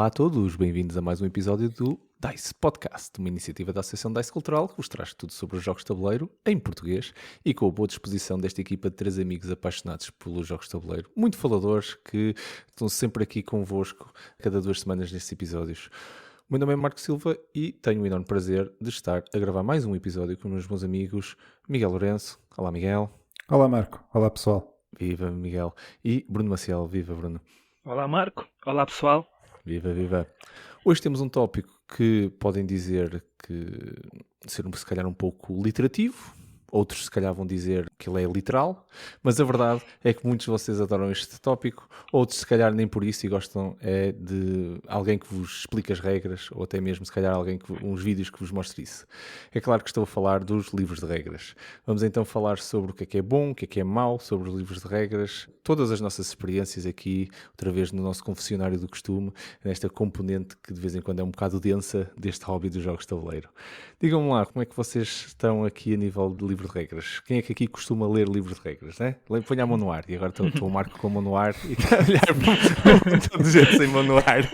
Olá a todos, bem-vindos a mais um episódio do DICE Podcast, uma iniciativa da Associação DICE Cultural que vos traz tudo sobre os jogos de tabuleiro em português e com a boa disposição desta equipa de 3 amigos apaixonados pelos jogos de tabuleiro, muito faladores, que estão sempre aqui convosco cada 2 semanas nestes episódios. O meu nome é Marco Silva e tenho o enorme prazer de estar a gravar mais um episódio com os meus amigos Miguel Lourenço. Olá, Miguel. Olá, Marco. Olá, pessoal. Viva, Miguel. E Bruno Maciel. Viva, Bruno. Olá, Marco. Olá, pessoal. Viva, viva. Hoje temos um tópico que podem dizer que ser se calhar um pouco literativo, outros se calhar vão dizer que ele é literal, mas a verdade é que muitos de vocês adoram este tópico, outros se calhar nem por isso e gostam de alguém que vos explique as regras, ou até mesmo se calhar uns vídeos que vos mostre isso. É claro que estou a falar dos livros de regras. Vamos então falar sobre o que é bom, o que é mau, sobre os livros de regras, todas as nossas experiências aqui, outra vez no nosso confessionário do costume, nesta componente que de vez em quando é um bocado densa deste hobby dos jogos de tabuleiro. Digam-me lá, como é que vocês estão aqui a nível de livro de regras? Quem é que aqui costuma ler livro de regras, né? Ponha a mão no ar, e agora estou o Marco com a mão no ar e está a olhar para toda a gente sem mão no ar.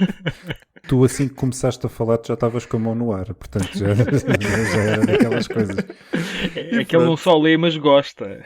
Tu, assim que começaste a falar, tu já estavas com a mão no ar, portanto já era daquelas coisas. É que ele não só lê, mas gosta.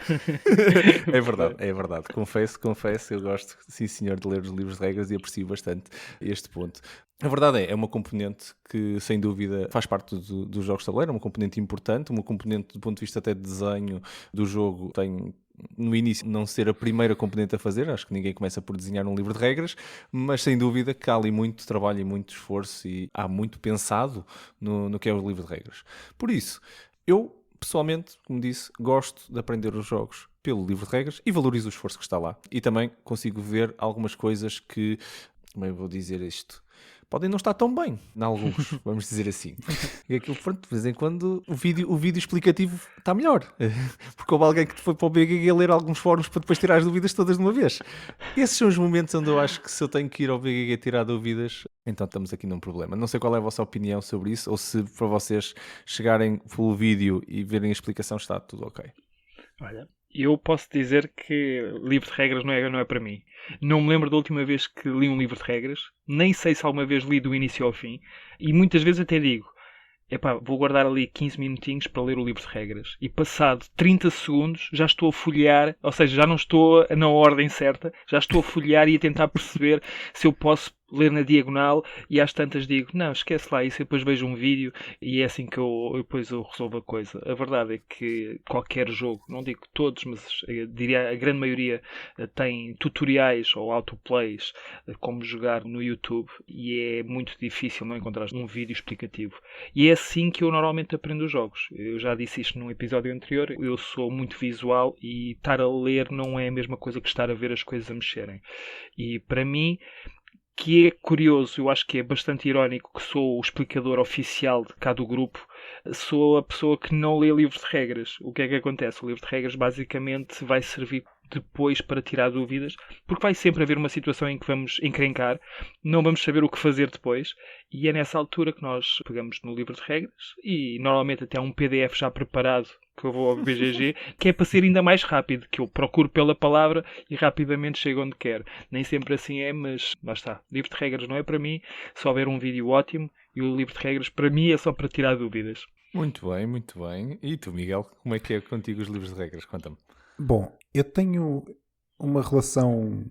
É verdade. Confesso, eu gosto, sim senhor, de ler os livros de regras e aprecio bastante este ponto. A verdade é uma componente que, sem dúvida, faz parte dos jogos de tabuleiro, é uma componente importante, uma componente do ponto de vista até de desenho do jogo tem, no início, não ser a primeira componente a fazer, acho que ninguém começa por desenhar um livro de regras, mas sem dúvida que há ali muito trabalho e muito esforço e há muito pensado no que é o livro de regras. Por isso, eu, pessoalmente, como disse, gosto de aprender os jogos pelo livro de regras e valorizo o esforço que está lá. E também consigo ver algumas coisas que, como eu vou dizer isto, podem não estar tão bem, em alguns, vamos dizer assim. E aquilo, pronto, de vez em quando, o vídeo explicativo está melhor. Porque houve alguém que foi para o BGG ler alguns fóruns para depois tirar as dúvidas todas de uma vez. Esses são os momentos onde eu acho que se eu tenho que ir ao BGG tirar dúvidas, então estamos aqui num problema. Não sei qual é a vossa opinião sobre isso, ou se para vocês chegarem pelo vídeo e verem a explicação está tudo ok. Olha, eu posso dizer que livro de regras não é para mim. Não me lembro da última vez que li um livro de regras, nem sei se alguma vez li do início ao fim, e muitas vezes até digo, vou guardar ali 15 minutinhos para ler o livro de regras. E passado 30 segundos já estou a folhear, ou seja, já não estou na ordem certa, já estou a folhear e a tentar perceber se eu posso ler na diagonal, e às tantas digo, não, esquece lá isso, eu depois vejo um vídeo e é assim que eu resolvo a coisa. A verdade é que qualquer jogo, não digo todos, mas eu diria a grande maioria tem tutoriais ou autoplays como jogar no YouTube, e é muito difícil não encontrar um vídeo explicativo. E é assim que eu normalmente aprendo os jogos. Eu já disse isto num episódio anterior, eu sou muito visual e estar a ler não é a mesma coisa que estar a ver as coisas a mexerem. E para mim, que é curioso, eu acho que é bastante irónico que sou o explicador oficial de cá do grupo, sou a pessoa que não lê livro de regras. O que é que acontece? O livro de regras basicamente vai servir depois para tirar dúvidas, porque vai sempre haver uma situação em que vamos encrencar, não vamos saber o que fazer depois, e é nessa altura que nós pegamos no livro de regras, e normalmente até há um PDF já preparado que eu vou ao BGG, que é para ser ainda mais rápido, que eu procuro pela palavra e rapidamente chego onde quero. Nem sempre assim é, mas lá está. Livro de regras não é para mim, só houver um vídeo ótimo, e o livro de regras para mim é só para tirar dúvidas. Muito bem, muito bem. E tu, Miguel, como é que é contigo os livros de regras? Conta-me. Bom, eu tenho uma relação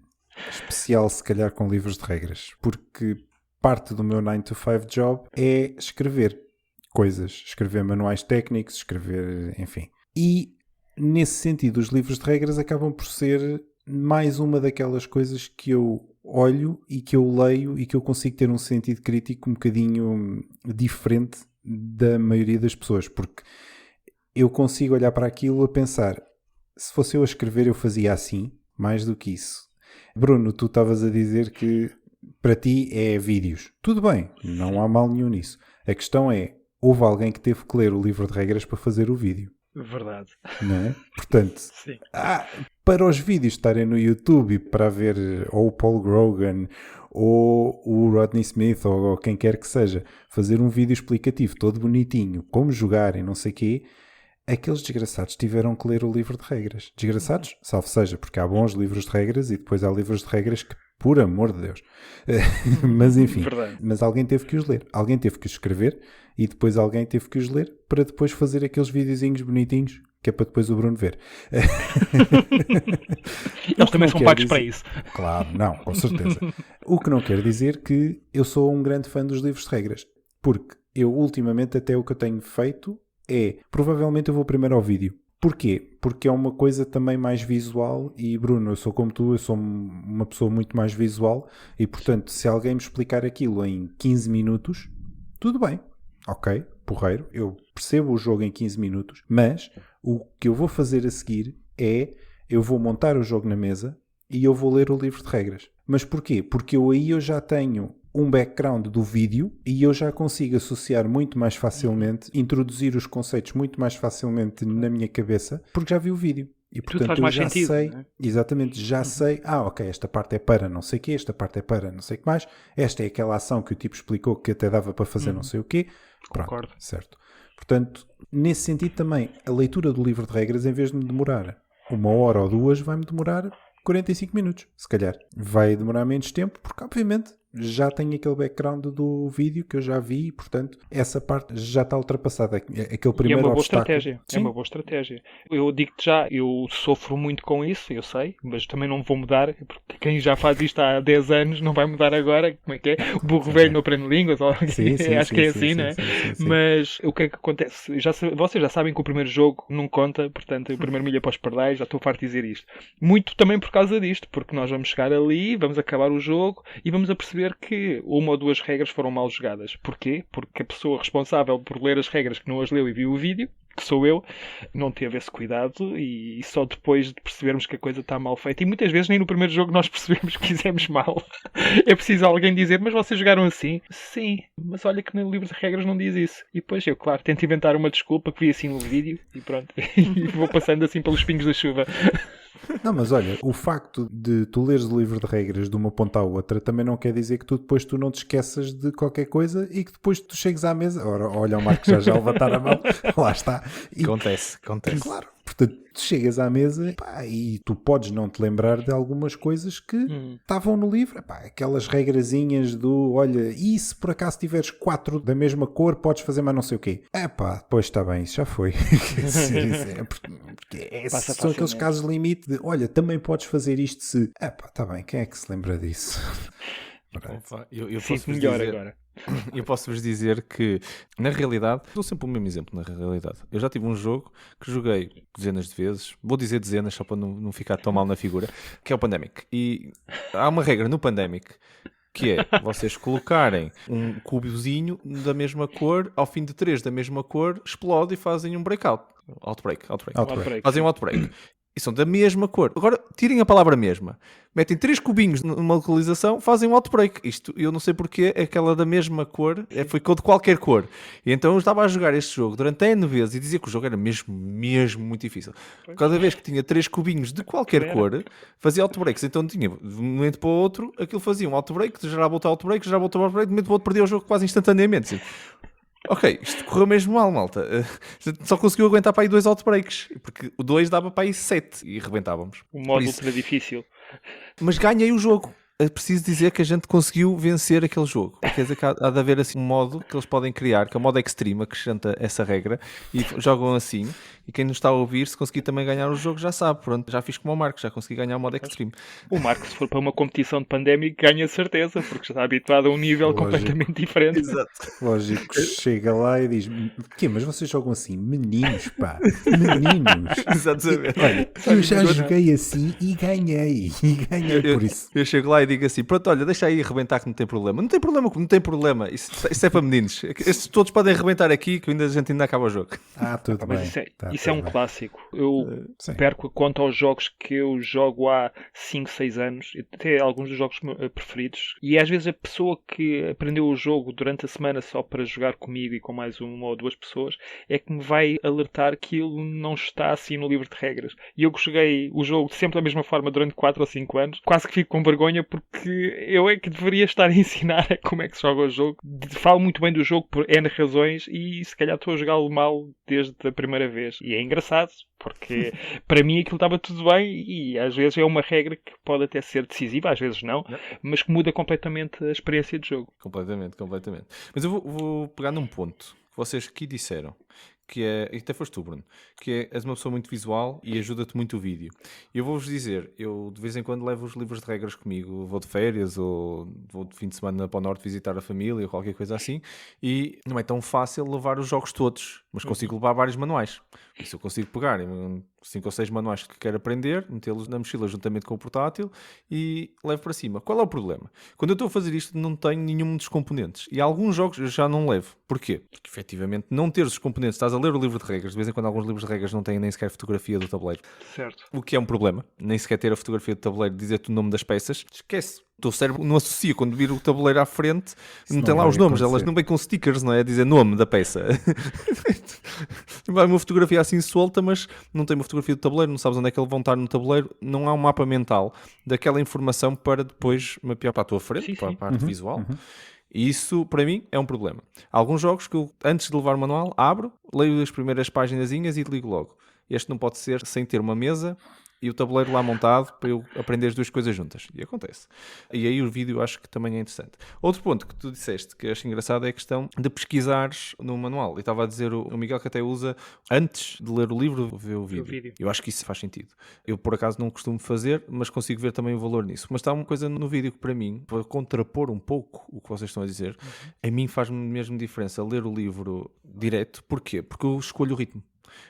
especial, se calhar, com livros de regras, porque parte do meu 9 to 5 job é escrever coisas, escrever manuais técnicos, escrever, enfim. E, nesse sentido, os livros de regras acabam por ser mais uma daquelas coisas que eu olho e que eu leio e que eu consigo ter um sentido crítico um bocadinho diferente da maioria das pessoas, porque eu consigo olhar para aquilo a pensar, se fosse eu a escrever eu fazia assim, mais do que isso. Bruno, tu estavas a dizer que para ti é vídeos. Tudo bem, não há mal nenhum nisso. A questão é, houve alguém que teve que ler o livro de regras para fazer o vídeo. Verdade. Não é? Portanto, Sim. Para os vídeos estarem no YouTube e para ver ou o Paul Grogan ou o Rodney Smith ou quem quer que seja, fazer um vídeo explicativo todo bonitinho, como jogar e não sei o quê, aqueles desgraçados tiveram que ler o livro de regras. Desgraçados, salvo seja, porque há bons livros de regras e depois há livros de regras que Por amor de Deus. Mas enfim, Verdade. mas alguém teve que os ler. Alguém teve que os escrever e depois alguém teve que os ler para depois fazer aqueles videozinhos bonitinhos que é para depois o Bruno ver. Eles também são pagos para isso. Claro, não, com certeza. O que não quer dizer que eu sou um grande fã dos livros de regras. Porque eu, ultimamente, até o que eu tenho feito é, provavelmente eu vou primeiro ao vídeo. Porquê? Porque é uma coisa também mais visual e, Bruno, eu sou como tu, eu sou uma pessoa muito mais visual e, portanto, se alguém me explicar aquilo em 15 minutos, tudo bem. Ok, porreiro, eu percebo o jogo em 15 minutos, mas o que eu vou fazer a seguir é, eu vou montar o jogo na mesa e eu vou ler o livro de regras. Mas porquê? Porque eu já tenho um background do vídeo e eu já consigo associar muito mais facilmente, introduzir os conceitos muito mais facilmente na minha cabeça, porque já vi o vídeo. E portanto faz eu mais já sentido, sei, não é? exatamente, já sei, ok, esta parte é para não sei o quê, esta parte é para não sei o que mais, esta é aquela ação que o tipo explicou que até dava para fazer não sei o quê. Pronto, Concordo. certo. Portanto, nesse sentido também, a leitura do livro de regras, em vez de me demorar 1 hora ou 2, vai-me demorar 45 minutos, se calhar. Vai demorar menos tempo, porque obviamente já tenho aquele background do vídeo que eu já vi e, portanto, essa parte já está ultrapassada. Aquele primeiro E é uma boa obstáculo. estratégia. Sim. É uma boa estratégia. Eu digo-te já, eu sofro muito com isso, eu sei, mas também não vou mudar, porque quem já faz isto há 10 anos não vai mudar agora. Como é que é? O burro velho não aprende línguas, ou... Sim, acho que é sim, assim, não é? sim. Mas o que é que acontece? Vocês já sabem que o primeiro jogo não conta, portanto, o primeiro milha para os pardais, já estou farto de dizer isto. Muito também por causa disto, porque nós vamos chegar ali, vamos acabar o jogo e vamos a perceber que uma ou duas regras foram mal jogadas. Porquê? Porque a pessoa responsável por ler as regras que não as leu e viu o vídeo, que sou eu, não teve esse cuidado e só depois de percebermos que a coisa está mal feita. E muitas vezes nem no primeiro jogo nós percebemos que fizemos mal. É preciso alguém dizer, mas vocês jogaram assim? Sim, mas olha que no livro de regras não diz isso. E depois eu, claro, tento inventar uma desculpa que vi assim no vídeo e pronto. E vou passando assim pelos pingos da chuva. Não, mas olha, o facto de tu leres o livro de regras de uma ponta à outra também não quer dizer que depois tu não te esqueças de qualquer coisa e que depois tu chegues à mesa. Ora, olha o Marcos já levantar a mão, lá está. E, Acontece. claro, portanto, tu chegas à mesa pá, e tu podes não te lembrar de algumas coisas que estavam no livro. Pá, aquelas regrazinhas do, olha, e se por acaso tiveres 4 da mesma cor, podes fazer mais não sei o quê. Pois está bem, isso já foi. Porque são aqueles casos limite de, olha, também podes fazer isto se... está bem, quem é que se lembra disso? Opa, eu Sim, posso melhor dizer, agora. eu posso-vos dizer que, na realidade, dou sempre o mesmo exemplo, na realidade. Eu já tive um jogo que joguei dezenas de vezes, vou dizer dezenas só para não ficar tão mal na figura, que é o Pandemic. E há uma regra no Pandemic que é vocês colocarem um cubozinho da mesma cor, ao fim de 3 da mesma cor, explode e fazem um breakout. Outbreak. Fazem um outbreak. E são da mesma cor. Agora, tirem a palavra mesma. Metem 3 cubinhos numa localização, fazem um outbreak. Isto, eu não sei porque, aquela da mesma cor, foi de qualquer cor. E então eu estava a jogar este jogo durante N vezes e dizia que o jogo era mesmo muito difícil. Cada vez que tinha 3 cubinhos de qualquer cor, fazia outbreaks. Então tinha, de um momento para o outro, aquilo fazia um outbreak, gerava outro outbreak, de um momento para o outro, perdia o jogo quase instantaneamente. Assim. Ok, isto correu mesmo mal, malta. Só conseguiu aguentar para aí 2 outbreaks, porque o 2 dava para aí 7 e rebentávamos. O modo ultra difícil. Mas ganhei o jogo. É preciso dizer que a gente conseguiu vencer aquele jogo. Quer dizer que há de haver assim um modo que eles podem criar, que é o modo extreme, acrescenta essa regra, e jogam assim. E quem nos está a ouvir, se conseguir também ganhar o jogo, já sabe. Pronto, já fiz como o Marcos, já consegui ganhar o modo extreme. O Marcos, se for para uma competição de Pandemic, ganha certeza, porque já está habituado a um nível completamente diferente. Exato. Lógico, chega lá e diz, mas vocês jogam assim? Meninos, pá. Meninos. Exatamente. Olha, eu já joguei assim e ganhei. Por isso. Eu chego lá e digo assim, pronto, olha, deixa aí arrebentar que não tem problema. Não tem problema. Isso é para meninos. Estes todos podem arrebentar aqui, que a gente ainda acaba o jogo. Tudo bem. Mas isso é um clássico. Eu perco a conta aos jogos que eu jogo há 5, 6 anos, até alguns dos jogos preferidos, e às vezes a pessoa que aprendeu o jogo durante a semana só para jogar comigo e com mais 1 ou 2 pessoas é que me vai alertar que ele não está assim no livro de regras. E eu que joguei o jogo sempre da mesma forma durante 4 ou 5 anos, quase que fico com vergonha porque porque eu é que deveria estar a ensinar como é que se joga o jogo. Falo muito bem do jogo por N razões e se calhar estou a jogá-lo mal desde a primeira vez. E é engraçado, porque para mim aquilo estava tudo bem e às vezes é uma regra que pode até ser decisiva, às vezes não, mas que muda completamente a experiência de jogo. Completamente. Mas eu vou pegar num ponto que vocês aqui disseram, que é, e até foste tu, Bruno, que é, és uma pessoa muito visual e ajuda-te muito o vídeo. Eu vou-vos dizer, eu de vez em quando levo os livros de regras comigo, vou de férias ou vou de fim de semana para o norte visitar a família ou qualquer coisa assim, e não é tão fácil levar os jogos todos, mas consigo levar vários manuais. Isso eu consigo pegar 5 ou 6 manuais que quero aprender, metê-los na mochila juntamente com o portátil e levo para cima. Qual é o problema? Quando eu estou a fazer isto não tenho nenhum dos componentes e alguns jogos eu já não levo. Porquê? Porque efetivamente não teres os componentes, estás a ler o livro de regras, de vez em quando alguns livros de regras não têm nem sequer fotografia do tabuleiro. Certo. O que é um problema, nem sequer ter a fotografia do tabuleiro, dizer-te o nome das peças, esquece. O teu cérebro não associa quando vir o tabuleiro à frente, não tem lá os nomes, elas não vêm com stickers, não é? A dizer nome da peça. Vai uma fotografia assim solta, mas não tem uma fotografia do tabuleiro, não sabes onde é que eles vão estar no tabuleiro, não há um mapa mental daquela informação para depois mapear para a tua frente, para a parte visual. E isso, para mim, é um problema. Há alguns jogos que eu, antes de levar o manual, abro, leio as primeiras paginazinhas e ligo logo. Este não pode ser sem ter uma mesa e o tabuleiro lá montado para eu aprender as duas coisas juntas. E acontece. E aí o vídeo acho que também é interessante. Outro ponto que tu disseste que acho engraçado é a questão de pesquisares no manual. E estava a dizer o Miguel que até usa, antes de ler o livro, ver o vídeo. Eu acho que isso faz sentido. Eu por acaso não costumo fazer, mas consigo ver também o valor nisso. Mas está uma coisa no vídeo que para mim, para contrapor um pouco o que vocês estão a dizer, a mim faz-me mesmo diferença ler o livro direto. Porquê? Porque eu escolho o ritmo.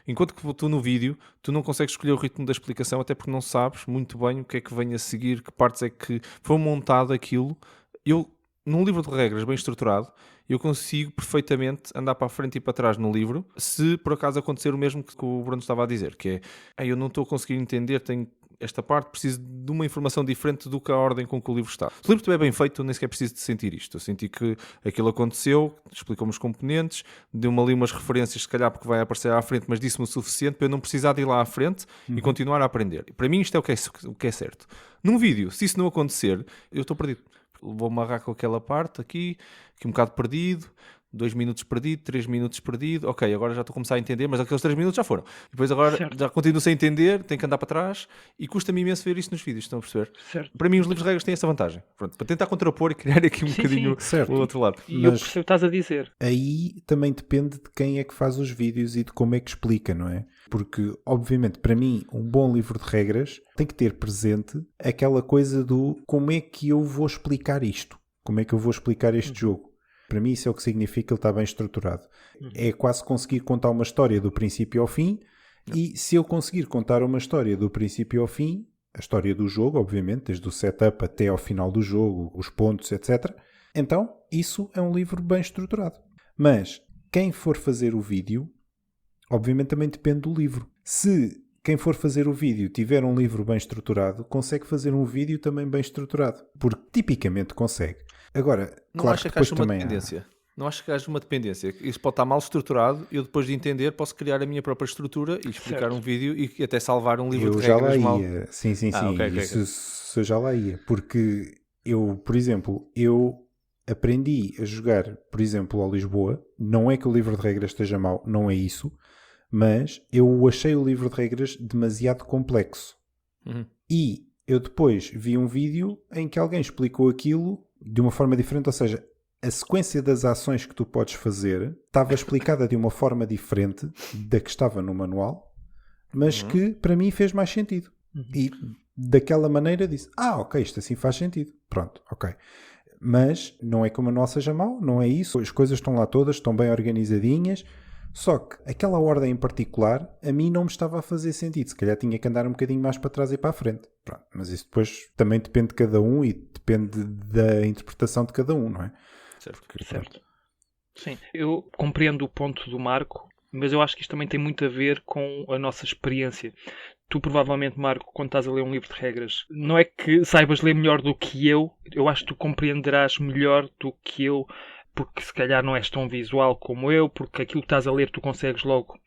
Enquanto que tu no vídeo, tu não consegues escolher o ritmo da explicação, até porque não sabes muito bem o que é que vem a seguir, que partes é que foi montado aquilo. Eu, num livro de regras bem estruturado, eu consigo perfeitamente andar para a frente e para trás no livro, se por acaso acontecer o mesmo que o Bruno estava a dizer, que é, eu não estou a conseguir entender, tenho esta parte, preciso de uma informação diferente do que a ordem com que o livro está. Se o livro estiver bem feito, eu nem sequer preciso de sentir isto. Eu senti que aquilo aconteceu, explicou-me os componentes, deu-me ali umas referências, se calhar porque vai aparecer à frente, mas disse-me o suficiente para eu não precisar de ir lá à frente e continuar a aprender. E para mim isto é o que é certo. Num vídeo, se isso não acontecer, eu estou perdido. Vou amarrar com aquela parte aqui um bocado perdido, 2 minutos perdido, 3 minutos perdido, ok, agora já estou a começar a entender, mas aqueles 3 minutos já foram. Depois agora já continuo sem entender, tenho que andar para trás e custa-me imenso ver isto nos vídeos, estão a perceber? Certo. Para mim os livros de regras têm essa vantagem. Pronto, para tentar contrapor e criar aqui um bocadinho o outro lado. E eu percebo o que estás a dizer. Aí também depende de quem é que faz os vídeos e de como é que explica, não é? Porque, obviamente, para mim, um bom livro de regras tem que ter presente aquela coisa do como é que eu vou explicar isto? Como é que eu vou explicar este jogo? Para mim isso é o que significa que ele está bem estruturado. É quase conseguir contar uma história do princípio ao fim e se eu conseguir contar uma história do princípio ao fim, a história do jogo, obviamente, desde o setup até ao final do jogo, os pontos, etc. Então, isso é um livro bem estruturado. Mas quem for fazer o vídeo, obviamente também depende do livro. Se quem for fazer o vídeo tiver um livro bem estruturado, consegue fazer um vídeo também bem estruturado. Porque tipicamente consegue. Agora, não claro acho que depois uma também dependência. Não acho que haja uma dependência. Isso pode estar mal estruturado. Eu, depois de entender, posso criar a minha própria estrutura e explicar um vídeo e até salvar um livro de regras mal. Sim. Okay. Isso eu já lá ia. Porque eu, por exemplo, aprendi a jogar, por exemplo, ao Lisboa. Não é que o livro de regras esteja mau, não é isso. Mas eu achei o livro de regras demasiado complexo. E eu depois vi um vídeo em que alguém explicou aquilo de uma forma diferente, ou seja, a sequência das ações que tu podes fazer estava explicada de uma forma diferente da que estava no manual, mas que para mim fez mais sentido. E daquela maneira disse, ok, isto assim faz sentido. Pronto, ok. Mas não é que o manual seja mau, não é isso. As coisas estão lá todas, estão bem organizadinhas. Só que aquela ordem em particular a mim não me estava a fazer sentido. Se calhar tinha que andar um bocadinho mais para trás e para a frente. Pronto. Mas isso depois também depende de cada um e depende da interpretação de cada um, não é? Certo. Sim, eu compreendo o ponto do Marco, mas eu acho que isto também tem muito a ver com a nossa experiência. Tu provavelmente, Marco, quando estás a ler um livro de regras, não é que saibas ler melhor do que eu acho que tu compreenderás melhor do que eu, porque se calhar não és tão visual como eu, porque aquilo que estás a ler tu consegues logo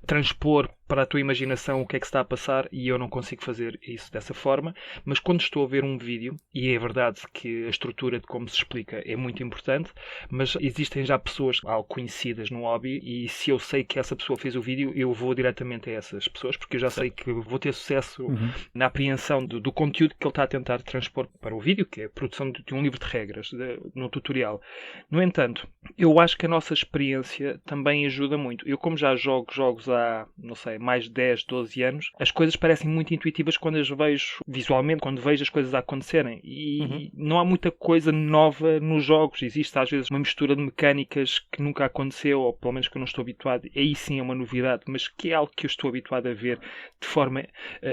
transpor para a tua imaginação o que é que se está a passar, e eu não consigo fazer isso dessa forma. Mas quando estou a ver um vídeo, e é verdade que a estrutura de como se explica é muito importante, mas existem já pessoas algo conhecidas no hobby, e se eu sei que essa pessoa fez o vídeo, eu vou diretamente a essas pessoas, porque eu já sei que vou ter sucesso na apreensão do conteúdo que ele está a tentar transpor para o vídeo, que é a produção de um livro de regras, no tutorial. No entanto, eu acho que a nossa experiência também ajuda muito. Eu, como já jogo jogos há, não sei, mais de 10, 12 anos, as coisas parecem muito intuitivas quando as vejo visualmente, quando vejo as coisas a acontecerem. E não há muita coisa nova nos jogos. Existe às vezes uma mistura de mecânicas que nunca aconteceu, ou pelo menos que eu não estou habituado. Aí sim é uma novidade, mas que é algo que eu estou habituado a ver de forma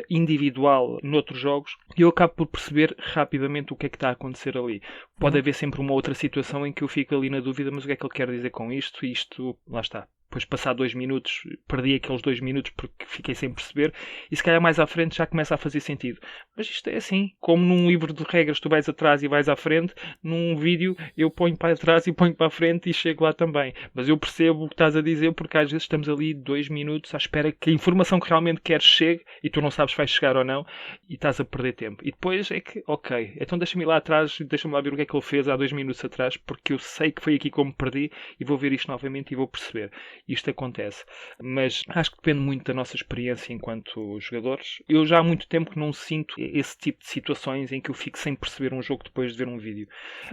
individual noutros jogos, e eu acabo por perceber rapidamente o que é que está a acontecer ali. Pode haver sempre uma outra situação em que eu fico ali na dúvida, mas o que é que ele quer dizer com isto? Isto, lá está. Depois, passar 2 minutos, perdi aqueles 2 minutos porque fiquei sem perceber, e se calhar mais à frente já começa a fazer sentido. Mas isto é assim, como num livro de regras tu vais atrás e vais à frente, num vídeo eu ponho para trás e ponho para a frente e chego lá também. Mas eu percebo o que estás a dizer, porque às vezes estamos ali 2 minutos à espera que a informação que realmente queres chegue, e tu não sabes se vai chegar ou não, e estás a perder tempo. E depois é que, ok, então deixa-me ir lá atrás, deixa-me lá ver o que é que ele fez há 2 minutos atrás, porque eu sei que foi aqui como perdi, e vou ver isto novamente e vou perceber. Isto acontece. Mas acho que depende muito da nossa experiência enquanto jogadores. Eu já há muito tempo que não sinto esse tipo de situações em que eu fico sem perceber um jogo depois de ver um vídeo.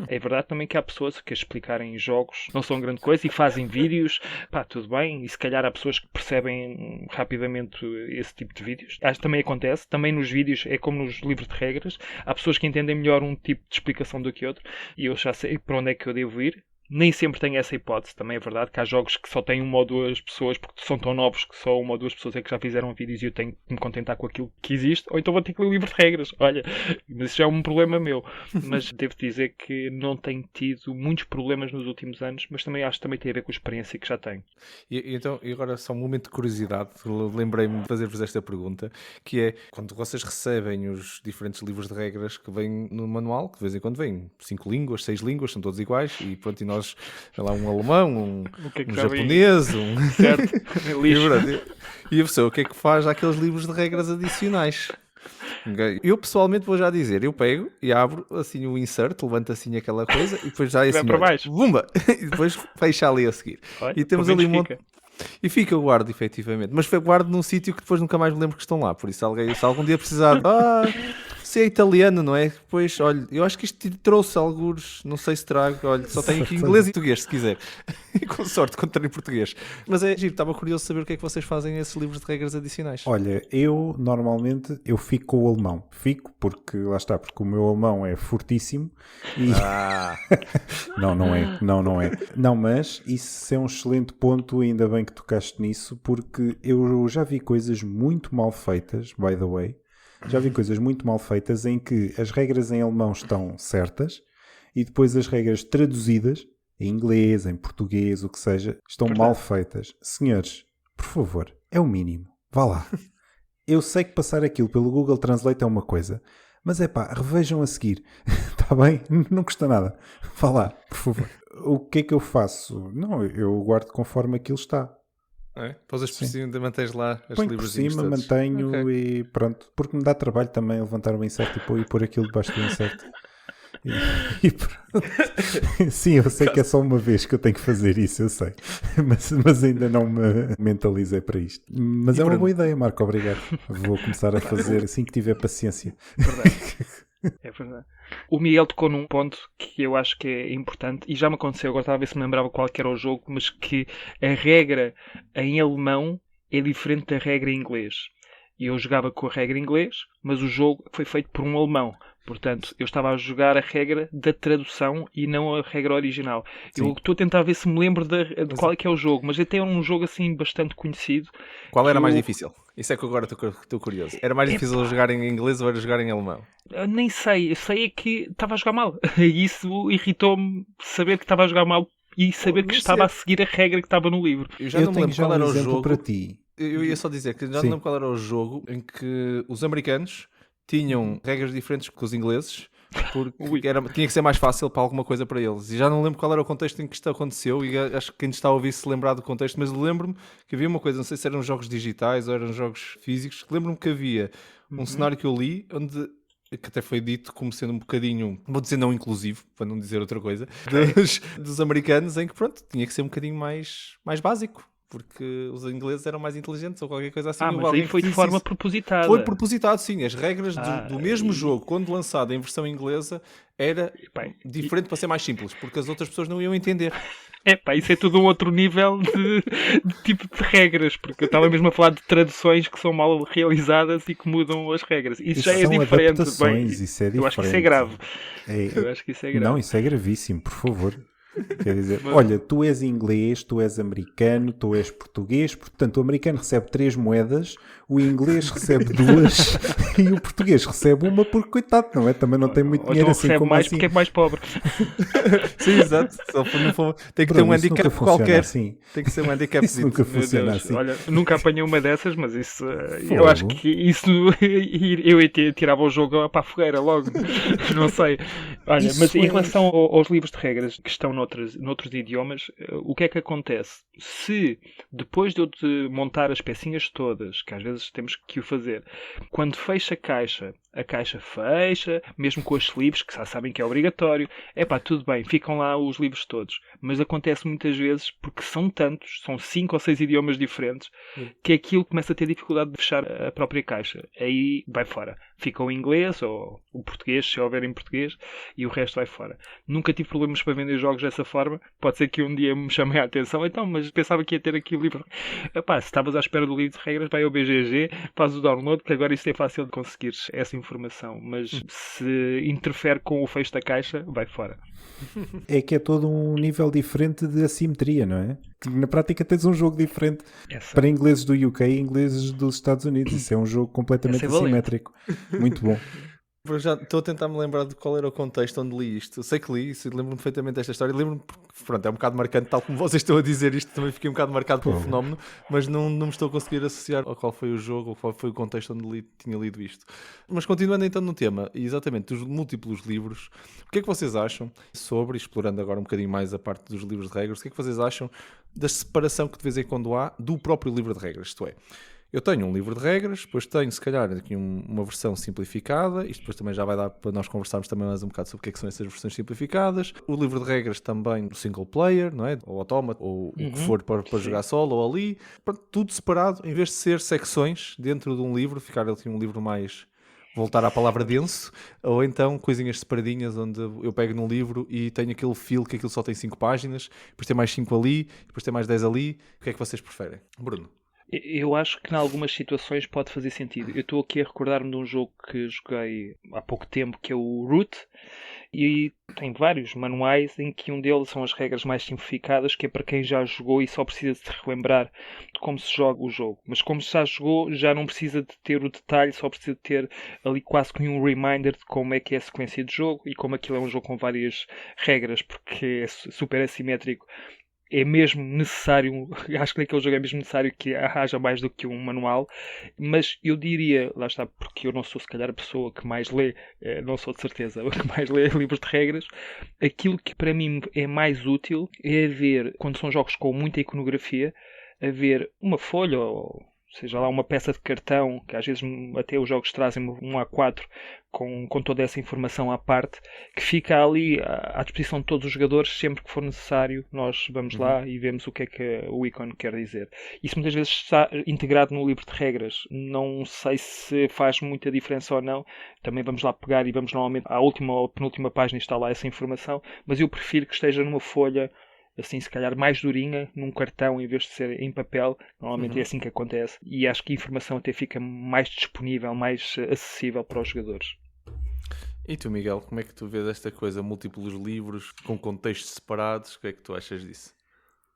É verdade também que há pessoas que a explicarem jogos não são grande coisa e fazem vídeos, pá, tudo bem, e se calhar há pessoas que percebem rapidamente esse tipo de vídeos. Acho que também acontece, também nos vídeos é como nos livros de regras, há pessoas que entendem melhor um tipo de explicação do que outro, e eu já sei para onde é que eu devo ir. Nem sempre tenho essa hipótese, também é verdade que há jogos que só têm 1 ou 2 pessoas, porque são tão novos que só 1 ou 2 pessoas é que já fizeram vídeos, e eu tenho que me contentar com aquilo que existe, ou então vou ter que ler o livro de regras. Olha, mas isso já é um problema meu. Mas devo dizer que não tenho tido muitos problemas nos últimos anos, mas também acho que também tem a ver com a experiência que já tenho. Então, e agora só um momento de curiosidade, lembrei-me de fazer-vos esta pergunta, que é, quando vocês recebem os diferentes livros de regras que vêm no manual, que de vez em quando vêm 5 línguas, 6 línguas, são todos iguais, e pronto, e nós, sei lá, um alemão, um japonês, certo, e a pessoa, o que é que faz àqueles livros de regras adicionais? Eu pessoalmente vou já dizer, eu pego e abro assim o insert, levanto assim aquela coisa e depois já é assim, para baixo. Bumba! E depois fecha ali a seguir. Olha, e temos ali um monte. E fica, eu guardo efetivamente, mas guardo num sítio que depois nunca mais me lembro que estão lá. Por isso, se algum dia precisar, se é italiano, não é? Depois, olha, eu acho que isto trouxe alguns, não sei se trago, olha, só tenho aqui inglês e português, se quiser. E com sorte, contra em português. Mas é giro, estava curioso de saber o que é que vocês fazem nesses livros de regras adicionais. Olha, eu normalmente fico com o alemão. Fico porque, lá está, porque o meu alemão é fortíssimo. E... não é. Não, mas isso é um excelente ponto, ainda bem que tocaste nisso, porque eu já vi coisas muito mal feitas, by the way. Já vi coisas muito mal feitas em que as regras em alemão estão certas e depois as regras traduzidas em inglês, em português, o que seja, estão mal feitas. Senhores, por favor, é o mínimo. Vá lá. Eu sei que passar aquilo pelo Google Translate é uma coisa, mas é pá, revejam a seguir. Está bem? Não custa nada. Vá lá, por favor. O que é que eu faço? Não, eu guardo conforme aquilo está. É? Pôs por cima, mantens lá as Põe livros por cima, todos. mantenho e pronto. Porque me dá trabalho também levantar o insert e pôr aquilo debaixo do insert. E pronto. Sim, eu sei que é só uma vez que eu tenho que fazer isso, eu sei. Mas ainda não me mentalizei para isto. Mas é uma boa ideia, Marco, obrigado. Vou começar a fazer assim que tiver paciência. É verdade. O Miguel tocou num ponto que eu acho que é importante, e já me aconteceu, agora estava a ver se me lembrava qual que era o jogo, mas que a regra em alemão é diferente da regra em inglês. E eu jogava com a regra em inglês, mas o jogo foi feito por um alemão. Portanto, eu estava a jogar a regra da tradução e não a regra original. Sim. Eu estou a tentar ver se me lembro de qual é que é o jogo, mas até é um jogo assim bastante conhecido. Qual era mais difícil? Isso é que agora estou curioso. Era mais difícil jogar em inglês ou era jogar em alemão? Eu nem sei. Eu sei é que estava a jogar mal. E isso irritou-me, saber que estava a jogar mal e saber que estava a seguir a regra que estava no livro. Eu já não me lembro qual era o jogo. Para ti. Eu ia só dizer que já não lembro qual era o jogo em que os americanos tinham regras diferentes que os ingleses, porque tinha que ser mais fácil para alguma coisa para eles. E já não lembro qual era o contexto em que isto aconteceu, e acho que quem está a ouvir se lembrar do contexto, mas lembro-me que havia uma coisa, não sei se eram jogos digitais ou eram jogos físicos, que lembro-me que havia um cenário que eu li, onde que até foi dito como sendo um bocadinho, vou dizer não inclusivo, para não dizer outra coisa, dos americanos, em que pronto, tinha que ser um bocadinho mais básico, porque os ingleses eram mais inteligentes ou qualquer coisa assim. Mas aí foi de forma propositada. Foi propositado, sim. As regras do mesmo jogo, quando lançado em versão inglesa, era diferente para ser mais simples, porque as outras pessoas não iam entender. Isso é tudo um outro nível de tipo de regras, porque eu estava mesmo a falar de traduções que são mal realizadas e que mudam as regras. Isso já é diferente. Isso é diferente. Eu acho que isso é grave. Eu acho que isso é grave. Não, isso é gravíssimo, por favor. Quer dizer, olha, tu és inglês, tu és americano, tu és português, portanto o americano recebe 3 moedas, o inglês recebe 2 e o português recebe uma porque, coitado, não é? Também não tem muito dinheiro assim como mais assim. Porque é mais pobre. Sim, exato. Tem que ter um handicap qualquer. Assim. Tem que ser um handicap. Isso nunca funciona assim. Olha, nunca apanhei uma dessas, mas isso, eu acho que isso eu tirava o jogo para a fogueira logo. Não sei. Olha, isso mas em relação aos livros de regras que estão noutros idiomas, o que é que acontece? Se depois de eu te montar as pecinhas todas, que às vezes temos que o fazer, quando fecha a caixa fecha, mesmo com os livros, que já sabem que é obrigatório, tudo bem, ficam lá os livros todos. Mas acontece muitas vezes, porque são tantos, são 5 ou 6 idiomas diferentes, que aquilo começa a ter dificuldade de fechar a própria caixa. Aí vai fora. Fica o inglês ou o português, se houver em português, e o resto vai fora. Nunca tive problemas para vender jogos dessa forma. Pode ser que um dia me chamem a atenção, mas pensava que ia ter aqui o livro. Se estavas à espera do livro de regras, vai ao BGG, faz o download, que agora isto é fácil de conseguir essa informação. Mas se interfere com o fecho da caixa, vai fora. É que é todo um nível diferente de assimetria, não é? Na prática tens um jogo diferente para ingleses do UK e ingleses dos Estados Unidos. Isso é um jogo completamente assimétrico. Muito bom. Já estou a tentar me lembrar de qual era o contexto onde li isto. Eu sei que li isso, lembro-me perfeitamente desta história. Lembro-me porque, pronto, é um bocado marcante, tal como vocês estão a dizer isto, também fiquei um bocado marcado pelo fenómeno, mas não me estou a conseguir associar a qual foi o jogo ou qual foi o contexto onde tinha lido isto. Mas continuando então no tema, exatamente, dos múltiplos livros, o que é que vocês acham sobre, explorando agora um bocadinho mais a parte dos livros de regras, o que é que vocês acham da separação que de vez em quando há do próprio livro de regras? Isto é, eu tenho um livro de regras, depois tenho, se calhar, aqui uma versão simplificada. Isto depois também já vai dar para nós conversarmos também mais um bocado sobre o que é que são essas versões simplificadas. O livro de regras também, o single player, não é? Ou automata, ou o que for para jogar solo, ou ali. Pronto, tudo separado, em vez de ser secções dentro de um livro, ficar aqui um livro mais... voltar à palavra denso, ou então coisinhas separadinhas onde eu pego num livro e tenho aquele feel que aquilo só tem 5 páginas, depois tem mais 5 ali, depois tem mais 10 ali. O que é que vocês preferem? Bruno? Eu acho que em algumas situações pode fazer sentido. Eu estou aqui a recordar-me de um jogo que joguei há pouco tempo, que é o Root, e tem vários manuais em que um deles são as regras mais simplificadas, que é para quem já jogou e só precisa de se relembrar de como se joga o jogo. Mas como já jogou, já não precisa de ter o detalhe, só precisa de ter ali quase que um reminder de como é que é a sequência de jogo e como aquilo é um jogo com várias regras, porque é super assimétrico. É mesmo necessário, acho que naquele jogo é mesmo necessário que haja mais do que um manual, mas eu diria, lá está, porque eu não sou se calhar a pessoa que mais lê, não sou de certeza, que mais lê livros de regras, aquilo que para mim é mais útil é haver, quando são jogos com muita iconografia, haver uma folha ou seja lá uma peça de cartão, que às vezes até os jogos trazem um A4 com toda essa informação à parte, que fica ali à disposição de todos os jogadores, sempre que for necessário, nós vamos lá e vemos o que é que o ícone quer dizer. Isso muitas vezes está integrado no livro de regras. Não sei se faz muita diferença ou não. Também vamos lá pegar e vamos normalmente à última ou penúltima página está lá essa informação, mas eu prefiro que esteja numa folha assim, se calhar mais durinha, num cartão em vez de ser em papel. Normalmente é assim que acontece. E acho que a informação até fica mais disponível, mais acessível para os jogadores. E tu, Miguel, como é que tu vês esta coisa? Múltiplos livros com contextos separados, o que é que tu achas disso?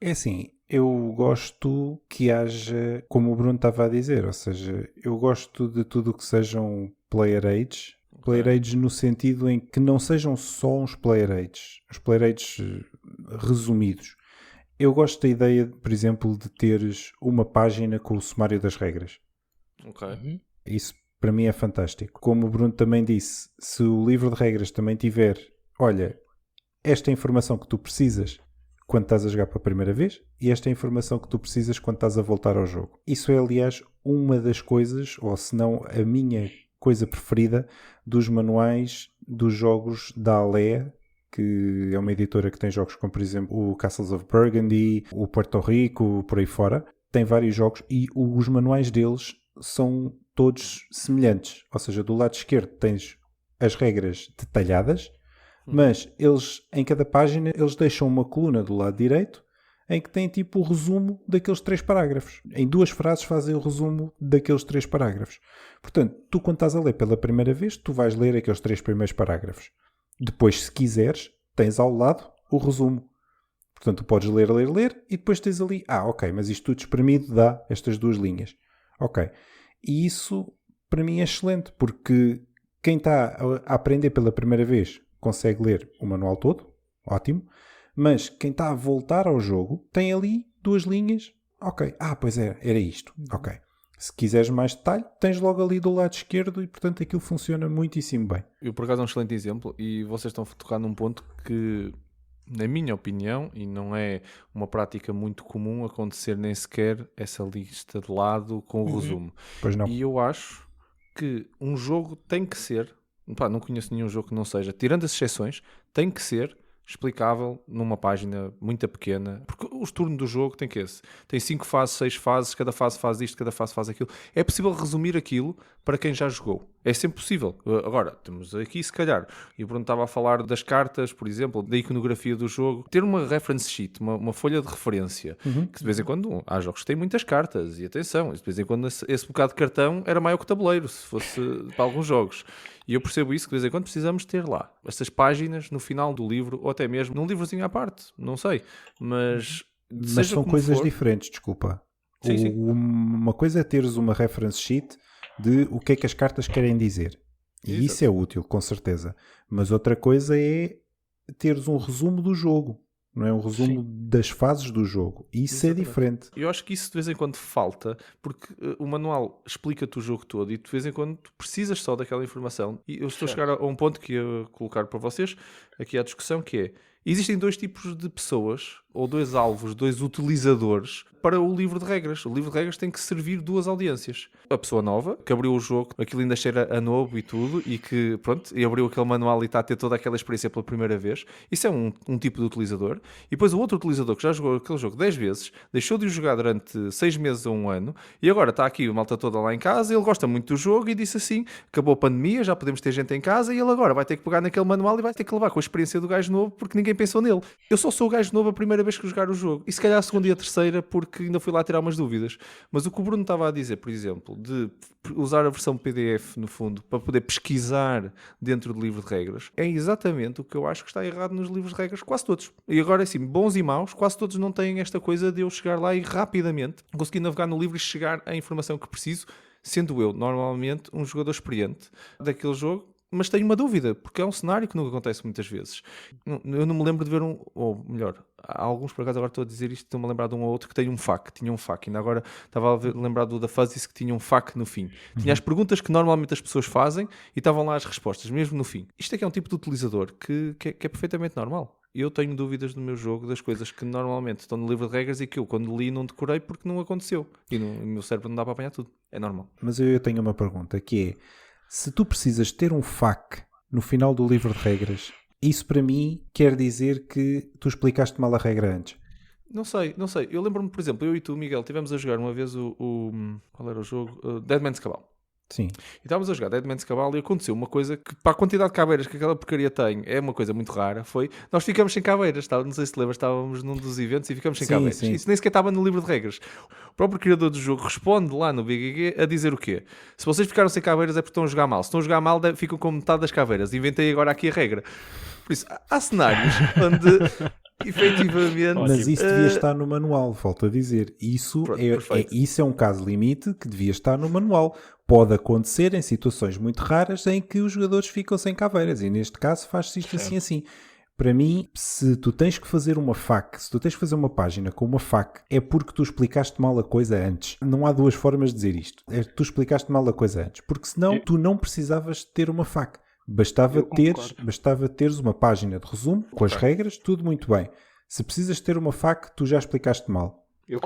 É assim, eu gosto que haja, como o Bruno estava a dizer, ou seja, eu gosto de tudo o que sejam player aids. Player aids no sentido em que não sejam só uns player aids resumidos. Eu gosto da ideia, por exemplo, de teres uma página com o sumário das regras. Ok. Isso para mim é fantástico. Como o Bruno também disse, se o livro de regras também tiver, olha, esta é a informação que tu precisas quando estás a jogar pela primeira vez e esta é a informação que tu precisas quando estás a voltar ao jogo. Isso é, aliás, uma das coisas, ou se não a minha coisa preferida, dos manuais dos jogos da Alea, que é uma editora que tem jogos como, por exemplo, o Castles of Burgundy, o Porto Rico, por aí fora. Tem vários jogos e os manuais deles são todos semelhantes. Ou seja, do lado esquerdo tens as regras detalhadas, mas eles, em cada página, eles deixam uma coluna do lado direito em que tem tipo o resumo daqueles 3 parágrafos. Em 2 frases fazem o resumo daqueles 3 parágrafos. Portanto, tu quando estás a ler pela primeira vez, tu vais ler aqueles 3 primeiros parágrafos. Depois, se quiseres, tens ao lado o resumo. Portanto, tu podes ler e depois tens ali, ok, mas isto tudo espremido dá estas 2 linhas. Ok. E isso, para mim, é excelente, porque quem está a aprender pela primeira vez consegue ler o manual todo, ótimo, mas quem está a voltar ao jogo tem ali 2 linhas, ok, pois era isto, ok. Se quiseres mais detalhe, tens logo ali do lado esquerdo e, portanto, aquilo funciona muitíssimo bem. Eu, por acaso, é um excelente exemplo e vocês estão a tocar num ponto que, na minha opinião, e não é uma prática muito comum acontecer nem sequer essa lista de lado com o resumo. Pois não. E eu acho que um jogo tem que ser, não conheço nenhum jogo que não seja, tirando as exceções, tem que ser explicável numa página muito pequena, porque os turnos do jogo tem 5 fases, 6 fases, cada fase faz isto, cada fase faz aquilo. É possível resumir aquilo para quem já jogou. É sempre possível. Agora, temos aqui, se calhar, e o Bruno estava a falar das cartas, por exemplo, da iconografia do jogo, ter uma reference sheet, uma folha de referência, que de vez em quando há jogos que têm muitas cartas, e atenção, de vez em quando esse bocado de cartão era maior que o tabuleiro, se fosse para alguns jogos. E eu percebo isso, que de vez em quando precisamos ter lá estas páginas no final do livro, ou até mesmo num livrozinho à parte, não sei, mas são coisas diferentes, desculpa. Sim. Uma coisa é teres uma reference sheet de o que é que as cartas querem dizer. E isso é útil, com certeza. Mas outra coisa é teres um resumo do jogo. Não é um resumo das fases do jogo. Isso é diferente. Eu acho que isso de vez em quando falta, porque o manual explica-te o jogo todo e de vez em quando tu precisas só daquela informação. E eu estou a chegar a um ponto que ia colocar para vocês aqui à discussão, que é: existem 2 tipos de pessoas, ou 2 alvos, 2 utilizadores para o livro de regras. O livro de regras tem que servir 2 audiências. A pessoa nova, que abriu o jogo, aquilo ainda cheira a novo e tudo, e que, pronto, e abriu aquele manual e está a ter toda aquela experiência pela primeira vez. Isso é um tipo de utilizador. E depois o outro utilizador que já jogou aquele jogo 10 vezes, deixou de o jogar durante 6 meses ou 1 ano, e agora está aqui a malta toda lá em casa, ele gosta muito do jogo e disse assim: acabou a pandemia, já podemos ter gente em casa, e ele agora vai ter que pegar naquele manual e vai ter que levar com a experiência do gajo novo, porque ninguém pensou nele. Eu só sou o gajo novo a primeira vez que jogar o jogo, e se calhar a segunda e a terceira, porque ainda fui lá tirar umas dúvidas. Mas o que o Bruno estava a dizer, por exemplo, de usar a versão PDF no fundo para poder pesquisar dentro do livro de regras, é exatamente o que eu acho que está errado nos livros de regras, quase todos. E agora assim, bons e maus, quase todos não têm esta coisa de eu chegar lá e rapidamente conseguir navegar no livro e chegar à informação que preciso, sendo eu normalmente um jogador experiente daquele jogo, mas tenho uma dúvida, porque é um cenário que nunca acontece muitas vezes. Eu não me lembro de ver ou melhor, há alguns, por acaso agora estou a dizer isto, estou-me a lembrar de um ou outro que tinha um FAQ, ainda agora estava a lembrar do da Fuzzies que tinha um FAQ no fim. Tinha as perguntas que normalmente as pessoas fazem e estavam lá as respostas, mesmo no fim. Isto é que é um tipo de utilizador que é perfeitamente normal. Eu tenho dúvidas no meu jogo das coisas que normalmente estão no livro de regras e que eu, quando li, não decorei porque não aconteceu. E o meu cérebro não dá para apanhar tudo. É normal. Mas eu tenho uma pergunta, que é: se tu precisas ter um FAQ no final do livro de regras, isso para mim quer dizer que tu explicaste mal a regra antes? Não sei. Eu lembro-me, por exemplo, eu e tu, Miguel, estivemos a jogar uma vez qual era o jogo? Dead Man's Cabal. Sim. E estávamos a jogar Dead Man's Cabal e aconteceu uma coisa que, para a quantidade de caveiras que aquela porcaria tem, é uma coisa muito rara, nós ficamos sem caveiras, não sei se te lembras, estávamos num dos eventos e ficamos sem caveiras. Sim. Isso nem sequer estava no livro de regras. O próprio criador do jogo responde lá no BGG a dizer o quê? Se vocês ficaram sem caveiras é porque estão a jogar mal. Se estão a jogar mal, ficam com metade das caveiras. Inventei agora aqui a regra. Por isso, há cenários onde... efetivamente. Mas isso devia estar no manual, volto a dizer. Isso é um caso limite que devia estar no manual. Pode acontecer em situações muito raras em que os jogadores ficam sem caveiras e neste caso faz-se isto assim. Para mim, se tu tens que fazer uma FAQ, se tu tens que fazer uma página com uma FAQ, é porque tu explicaste mal a coisa antes. Não há duas formas de dizer isto. É que tu explicaste mal a coisa antes. Porque senão tu não precisavas de ter uma FAQ. Bastava teres uma página de resumo, com as regras, tudo muito bem. Se precisas ter uma FAQ, tu já explicaste mal. Eu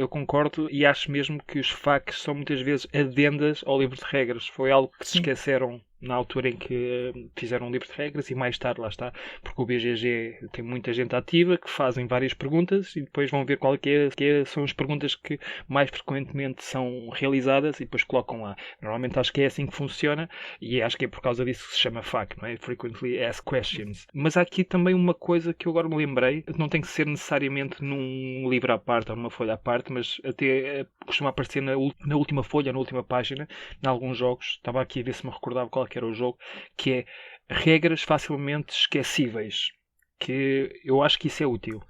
concordo e acho mesmo que os FAQs são muitas vezes adendas ao livro de regras. Foi algo que se esqueceram na altura em que fizeram um livro de regras e mais tarde, lá está, porque o BGG tem muita gente ativa que fazem várias perguntas e depois vão ver qual são as perguntas que mais frequentemente são realizadas e depois colocam lá. Normalmente acho que é assim que funciona e acho que é por causa disso que se chama FAQ, não é? Frequently Asked Questions. Mas há aqui também uma coisa que eu agora me lembrei, não tem que ser necessariamente num livro à parte ou numa folha à parte, mas até costuma aparecer na última folha, na última página, em alguns jogos. Estava aqui a ver se me recordava qual que era o jogo, que é regras facilmente esquecíveis. Que eu acho que isso é útil.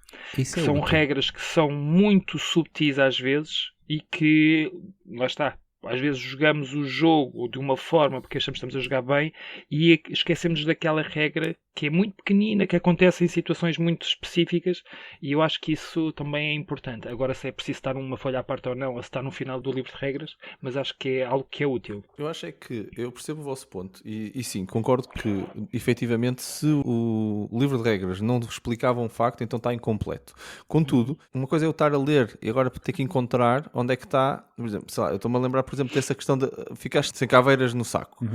São regras que são muito subtis às vezes e que, lá está, às vezes jogamos o jogo de uma forma porque achamos que estamos a jogar bem e esquecemos daquela regra que é muito pequenina, que acontece em situações muito específicas e eu acho que isso também é importante. Agora, se é preciso estar numa folha à parte ou não, ou se está no final do livro de regras, mas acho que é algo que é útil. Eu acho é que eu percebo o vosso ponto e sim, concordo que efetivamente se o livro de regras não explicava um facto, então está incompleto. Contudo, uma coisa é eu estar a ler e agora ter que encontrar onde é que está, por exemplo, sei lá, eu estou-me a lembrar, por exemplo, dessa questão de ficaste sem caveiras no saco.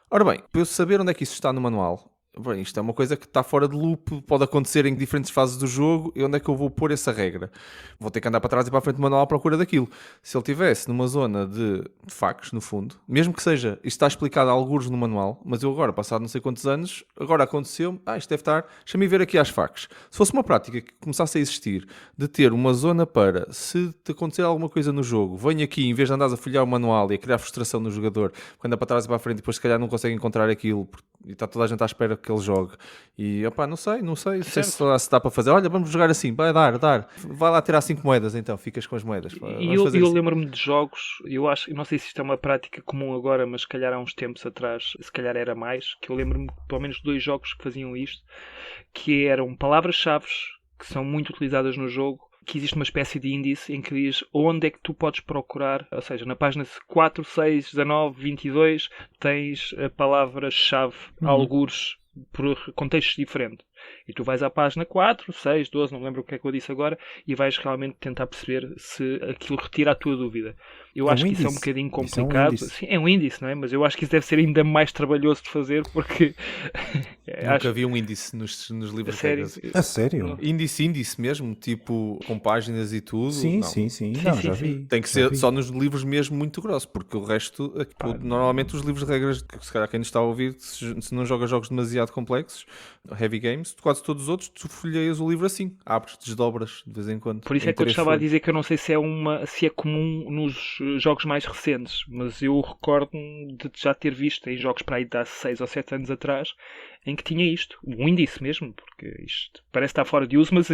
Ora bem, para eu saber onde é que isso está no manual, bem, isto é uma coisa que está fora de loop, pode acontecer em diferentes fases do jogo, e onde é que eu vou pôr essa regra? Vou ter que andar para trás e para a frente do manual à procura daquilo. Se ele estivesse numa zona de factos, no fundo, mesmo que seja, isto está explicado a algures no manual, mas eu agora, passado não sei quantos anos, agora aconteceu-me, isto deve estar, deixa-me ver aqui às facts. Se fosse uma prática que começasse a existir, de ter uma zona para, se te acontecer alguma coisa no jogo, venho aqui, em vez de andares a folhear o manual e a criar frustração no jogador, quando anda para trás e para a frente e depois se calhar não consegue encontrar aquilo, e está toda a gente à espera que ele jogue. E, opá, não sei se dá para fazer. Olha, vamos jogar assim, vai dar. Vai lá tirar 5 moedas, então, ficas com as moedas. E eu assim. Lembro-me de jogos, eu não sei se isto é uma prática comum agora, mas se calhar há uns tempos atrás, se calhar era mais, que eu lembro-me pelo menos de 2 jogos que faziam isto, que eram palavras-chave que são muito utilizadas no jogo, que existe uma espécie de índice em que diz onde é que tu podes procurar, ou seja, na página 4, 6, 19, 22 tens a palavra-chave algures por contextos diferentes. E tu vais à página 4, 6, 12, não me lembro o que é que eu disse agora, e vais realmente tentar perceber se aquilo retira a tua dúvida. Eu acho que isso é um bocadinho complicado. Sim, é um índice, não é? Mas eu acho que isso deve ser ainda mais trabalhoso de fazer porque... Nunca havia um índice nos livros de regras. A sério? Índice mesmo, tipo com páginas e tudo? Sim. Não, já vi. Tem que ser só nos livros mesmo muito grossos, porque o resto, normalmente os livros de regras, que se calhar quem nos está a ouvir, se não joga jogos demasiado complexos, heavy games, quase todos os outros, tu folheias o livro assim, abres, desdobras de vez em quando. Por isso é que eu estava a dizer que eu não sei se é comum nos jogos mais recentes, mas eu recordo-me de já ter visto em jogos para aí de há 6 ou 7 anos atrás, em que tinha isto, um índice mesmo, porque isto parece estar fora de uso, mas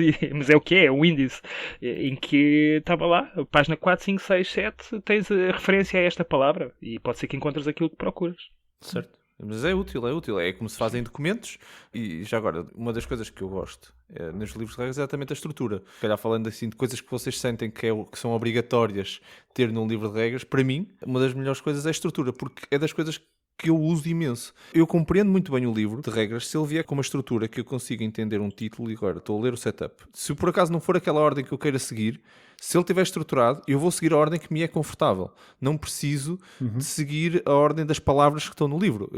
é o que é um índice, em que estava lá, página 4, 5, 6, 7, tens a referência a esta palavra, e pode ser que encontres aquilo que procuras. Certo. Mas é útil, é como se fazem documentos. E já agora, uma das coisas que eu gosto nos livros de regras é exatamente a estrutura. Se calhar falando assim de coisas que vocês sentem que são obrigatórias ter num livro de regras, para mim, uma das melhores coisas é a estrutura, porque é das coisas que eu uso imenso. Eu compreendo muito bem o livro de regras se ele vier com uma estrutura que eu consiga entender um título e agora estou a ler o setup. Se por acaso não for aquela ordem que eu queira seguir, se ele estiver estruturado, eu vou seguir a ordem que me é confortável. Não preciso de seguir a ordem das palavras que estão no livro.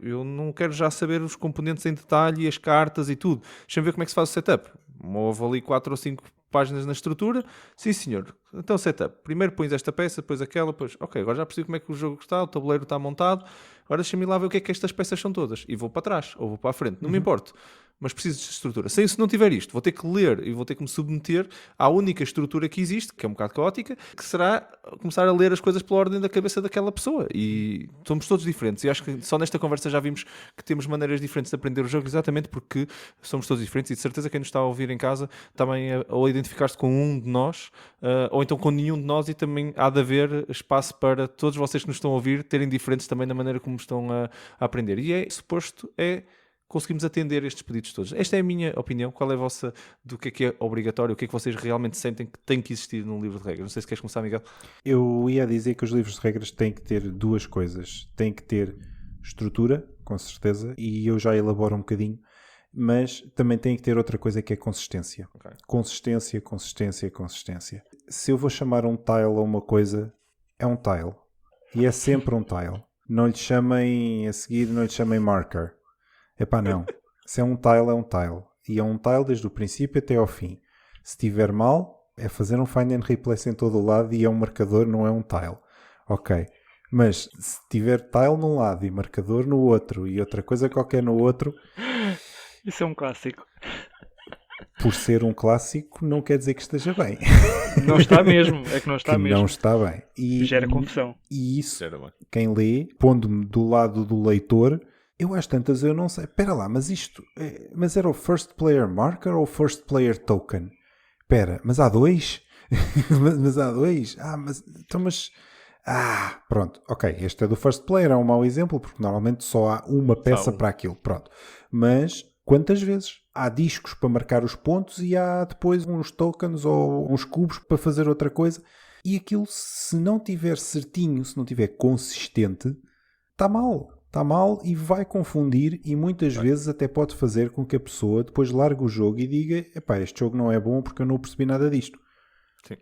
Eu não quero já saber os componentes em detalhe e as cartas e tudo. Deixa-me ver como é que se faz o setup. Houve ali 4 ou 5 páginas na estrutura. Sim, senhor. Então, setup. Primeiro pões esta peça, depois aquela, depois... Ok, agora já percebi como é que o jogo está, o tabuleiro está montado. Agora deixa-me lá ver o que é que estas peças são todas. E vou para trás, ou vou para a frente. Não me importo. Mas preciso de estrutura. Se não tiver isto, vou ter que ler e vou ter que me submeter à única estrutura que existe, que é um bocado caótica, que será começar a ler as coisas pela ordem da cabeça daquela pessoa. E somos todos diferentes. E acho que só nesta conversa já vimos que temos maneiras diferentes de aprender o jogo, exatamente porque somos todos diferentes. E de certeza quem nos está a ouvir em casa também ou identificar-se com um de nós, ou então com nenhum de nós, e também há de haver espaço para todos vocês que nos estão a ouvir terem diferentes também na maneira como estão a aprender. E suposto conseguimos atender estes pedidos todos. Esta é a minha opinião. Qual é a vossa do que é obrigatório? O que é que vocês realmente sentem que tem que existir num livro de regras? Não sei se queres começar, Miguel. Eu ia dizer que os livros de regras têm que ter duas coisas. Têm que ter estrutura, com certeza, e eu já elaboro um bocadinho, mas também têm que ter outra coisa que é consistência. Okay. Consistência. Se eu vou chamar um tile a uma coisa, é um tile. E é sempre um tile. Não lhe chamem a seguir, não lhe chamem marker. Epá, não. Se é um tile, é um tile. E é um tile desde o princípio até ao fim. Se estiver mal, é fazer um find and replace em todo o lado e é um marcador, não é um tile. Ok. Mas se tiver tile num lado e marcador no outro e outra coisa qualquer no outro... Isso é um clássico. Por ser um clássico, não quer dizer que esteja bem. Não está mesmo. É que não está que mesmo. Não está bem. E gera confusão. E isso, quem lê, pondo-me do lado do leitor, eu às tantas eu não sei. Espera lá, mas isto... Mas era o first player marker ou o first player token? Espera, mas há dois? mas há dois? Pronto. Ok, este é do first player, é um mau exemplo, porque normalmente só há uma peça para aquilo. Pronto. Mas... quantas vezes? Há discos para marcar os pontos e há depois uns tokens ou uns cubos para fazer outra coisa. E aquilo, se não tiver certinho, se não tiver consistente, está mal. Está mal e vai confundir e muitas vezes até pode fazer com que a pessoa depois largue o jogo e diga: epá, este jogo não é bom porque eu não percebi nada disto. Sim.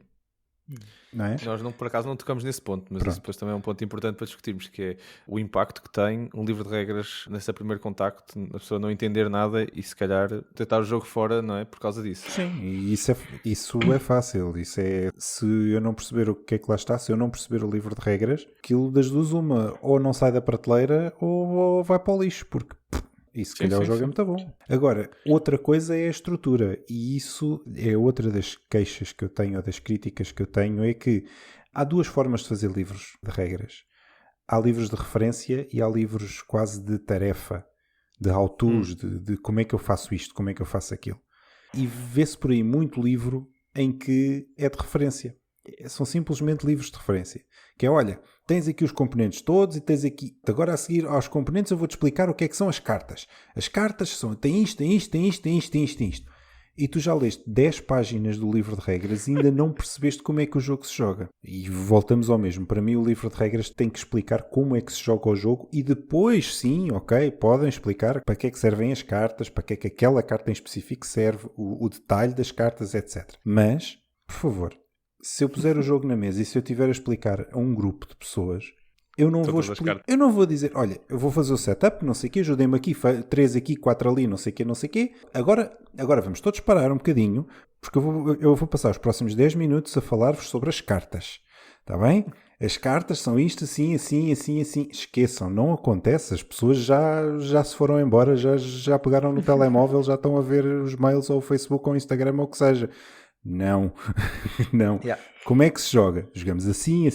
Não é? Nós por acaso não tocamos nesse ponto, mas Pronto. isso depois também é um ponto importante para discutirmos, que é o impacto que tem um livro de regras nesse primeiro contacto, a pessoa não entender nada e se calhar tentar o jogo fora, não é? Por causa disso. Sim, e isso é fácil. Isso é, se eu não perceber o que é que lá está, se eu não perceber o livro de regras, aquilo das duas uma, ou não sai da prateleira ou vai para o lixo, porque... E se calhar o jogo é muito bom. Agora, outra coisa é a estrutura. E isso é outra das queixas que eu tenho, ou das críticas que eu tenho, é que há duas formas de fazer livros de regras. Há livros de referência e há livros quase de tarefa, de how-tos, de como é que eu faço isto, como é que eu faço aquilo. E vê-se por aí muito livro em que é de referência. São simplesmente livros de referência. Que é, olha, tens aqui os componentes todos e tens aqui... Agora a seguir aos componentes eu vou-te explicar o que é que são as cartas. As cartas têm isto. E tu já leste 10 páginas do livro de regras e ainda não percebeste como é que o jogo se joga. E voltamos ao mesmo. Para mim o livro de regras tem que explicar como é que se joga o jogo e depois sim, ok, podem explicar para que é que servem as cartas, para que é que aquela carta em específico serve, o detalhe das cartas, etc. Mas, por favor... Se eu puser o jogo na mesa e se eu tiver a explicar a um grupo de pessoas, eu não vou dizer, olha, eu vou fazer o setup, não sei o quê, ajudem-me aqui, 3 aqui, 4 ali, não sei o quê. Agora vamos todos parar um bocadinho, porque eu vou passar os próximos 10 minutos a falar-vos sobre as cartas. Está bem? As cartas são isto, assim. Esqueçam, não acontece. As pessoas já se foram embora, já pegaram no telemóvel, já estão a ver os mails ou o Facebook ou o Instagram ou o que seja. Não. Yeah. Como é que se joga? Jogamos assim,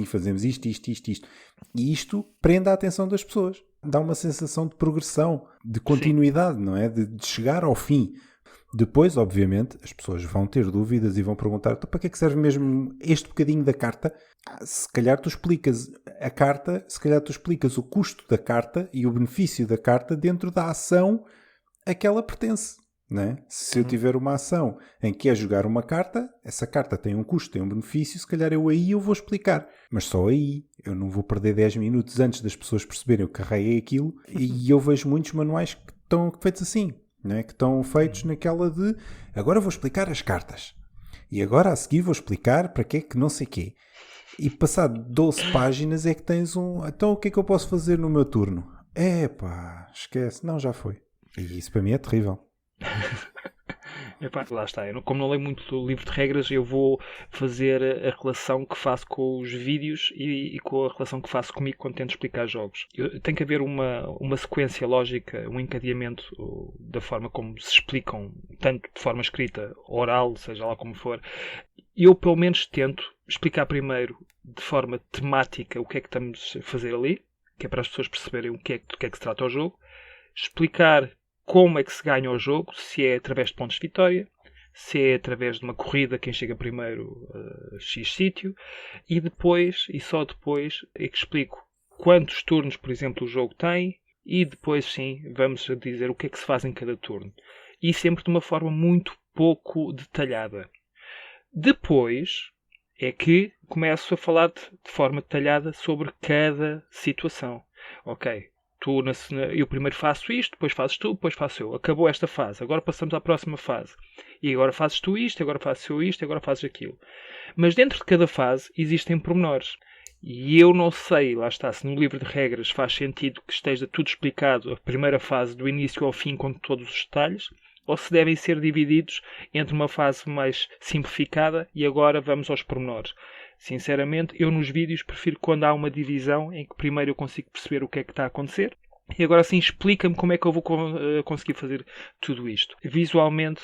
fazemos isto. E isto prende a atenção das pessoas. Dá uma sensação de progressão, de continuidade, não é? De chegar ao fim. Depois, obviamente, as pessoas vão ter dúvidas e vão perguntar: então, para que é que serve mesmo este bocadinho da carta? Se calhar tu explicas a carta, se calhar tu explicas o custo da carta e o benefício da carta dentro da ação a que ela pertence. Não é? Se eu tiver uma ação em que é jogar uma carta, essa carta tem um custo, tem um benefício, se calhar eu vou explicar. Mas só aí. Eu não vou perder 10 minutos antes das pessoas perceberem o que raio é aquilo. E eu vejo muitos manuais que estão feitos assim. Não é? Que estão feitos naquela de agora vou explicar as cartas. E agora a seguir vou explicar para que é que não sei quê. E passado 12 páginas é que tens então o que é que eu posso fazer no meu turno? Esquece. Não, já foi. E isso para mim é terrível. Epá, lá está. Como não leio muito o livro de regras, eu vou fazer a relação que faço com os vídeos e com a relação que faço comigo quando tento explicar jogos. Tem que haver uma sequência lógica, um encadeamento da forma como se explicam, tanto de forma escrita, oral, seja lá como for. Eu, pelo menos, tento explicar primeiro de forma temática o que é que estamos a fazer ali, que é para as pessoas perceberem do que é que se trata o jogo. Explicar como é que se ganha o jogo, se é através de pontos de vitória, se é através de uma corrida, quem chega primeiro a X sítio, e depois, e só depois, é que explico quantos turnos, por exemplo, o jogo tem, e depois sim vamos dizer o que é que se faz em cada turno. E sempre de uma forma muito pouco detalhada. Depois é que começo a falar de forma detalhada sobre cada situação. Ok, eu primeiro faço isto, depois fazes tu, depois faço eu. Acabou esta fase, agora passamos à próxima fase. E agora fazes tu isto, agora faço eu isto, agora fazes aquilo. Mas dentro de cada fase existem pormenores. E eu não sei, lá está, se no livro de regras faz sentido que esteja tudo explicado, a primeira fase do início ao fim com todos os detalhes, ou se devem ser divididos entre uma fase mais simplificada e agora vamos aos pormenores. Sinceramente, eu nos vídeos prefiro quando há uma divisão em que primeiro eu consigo perceber o que é que está a acontecer e agora sim explica-me como é que eu vou conseguir fazer tudo isto. Visualmente,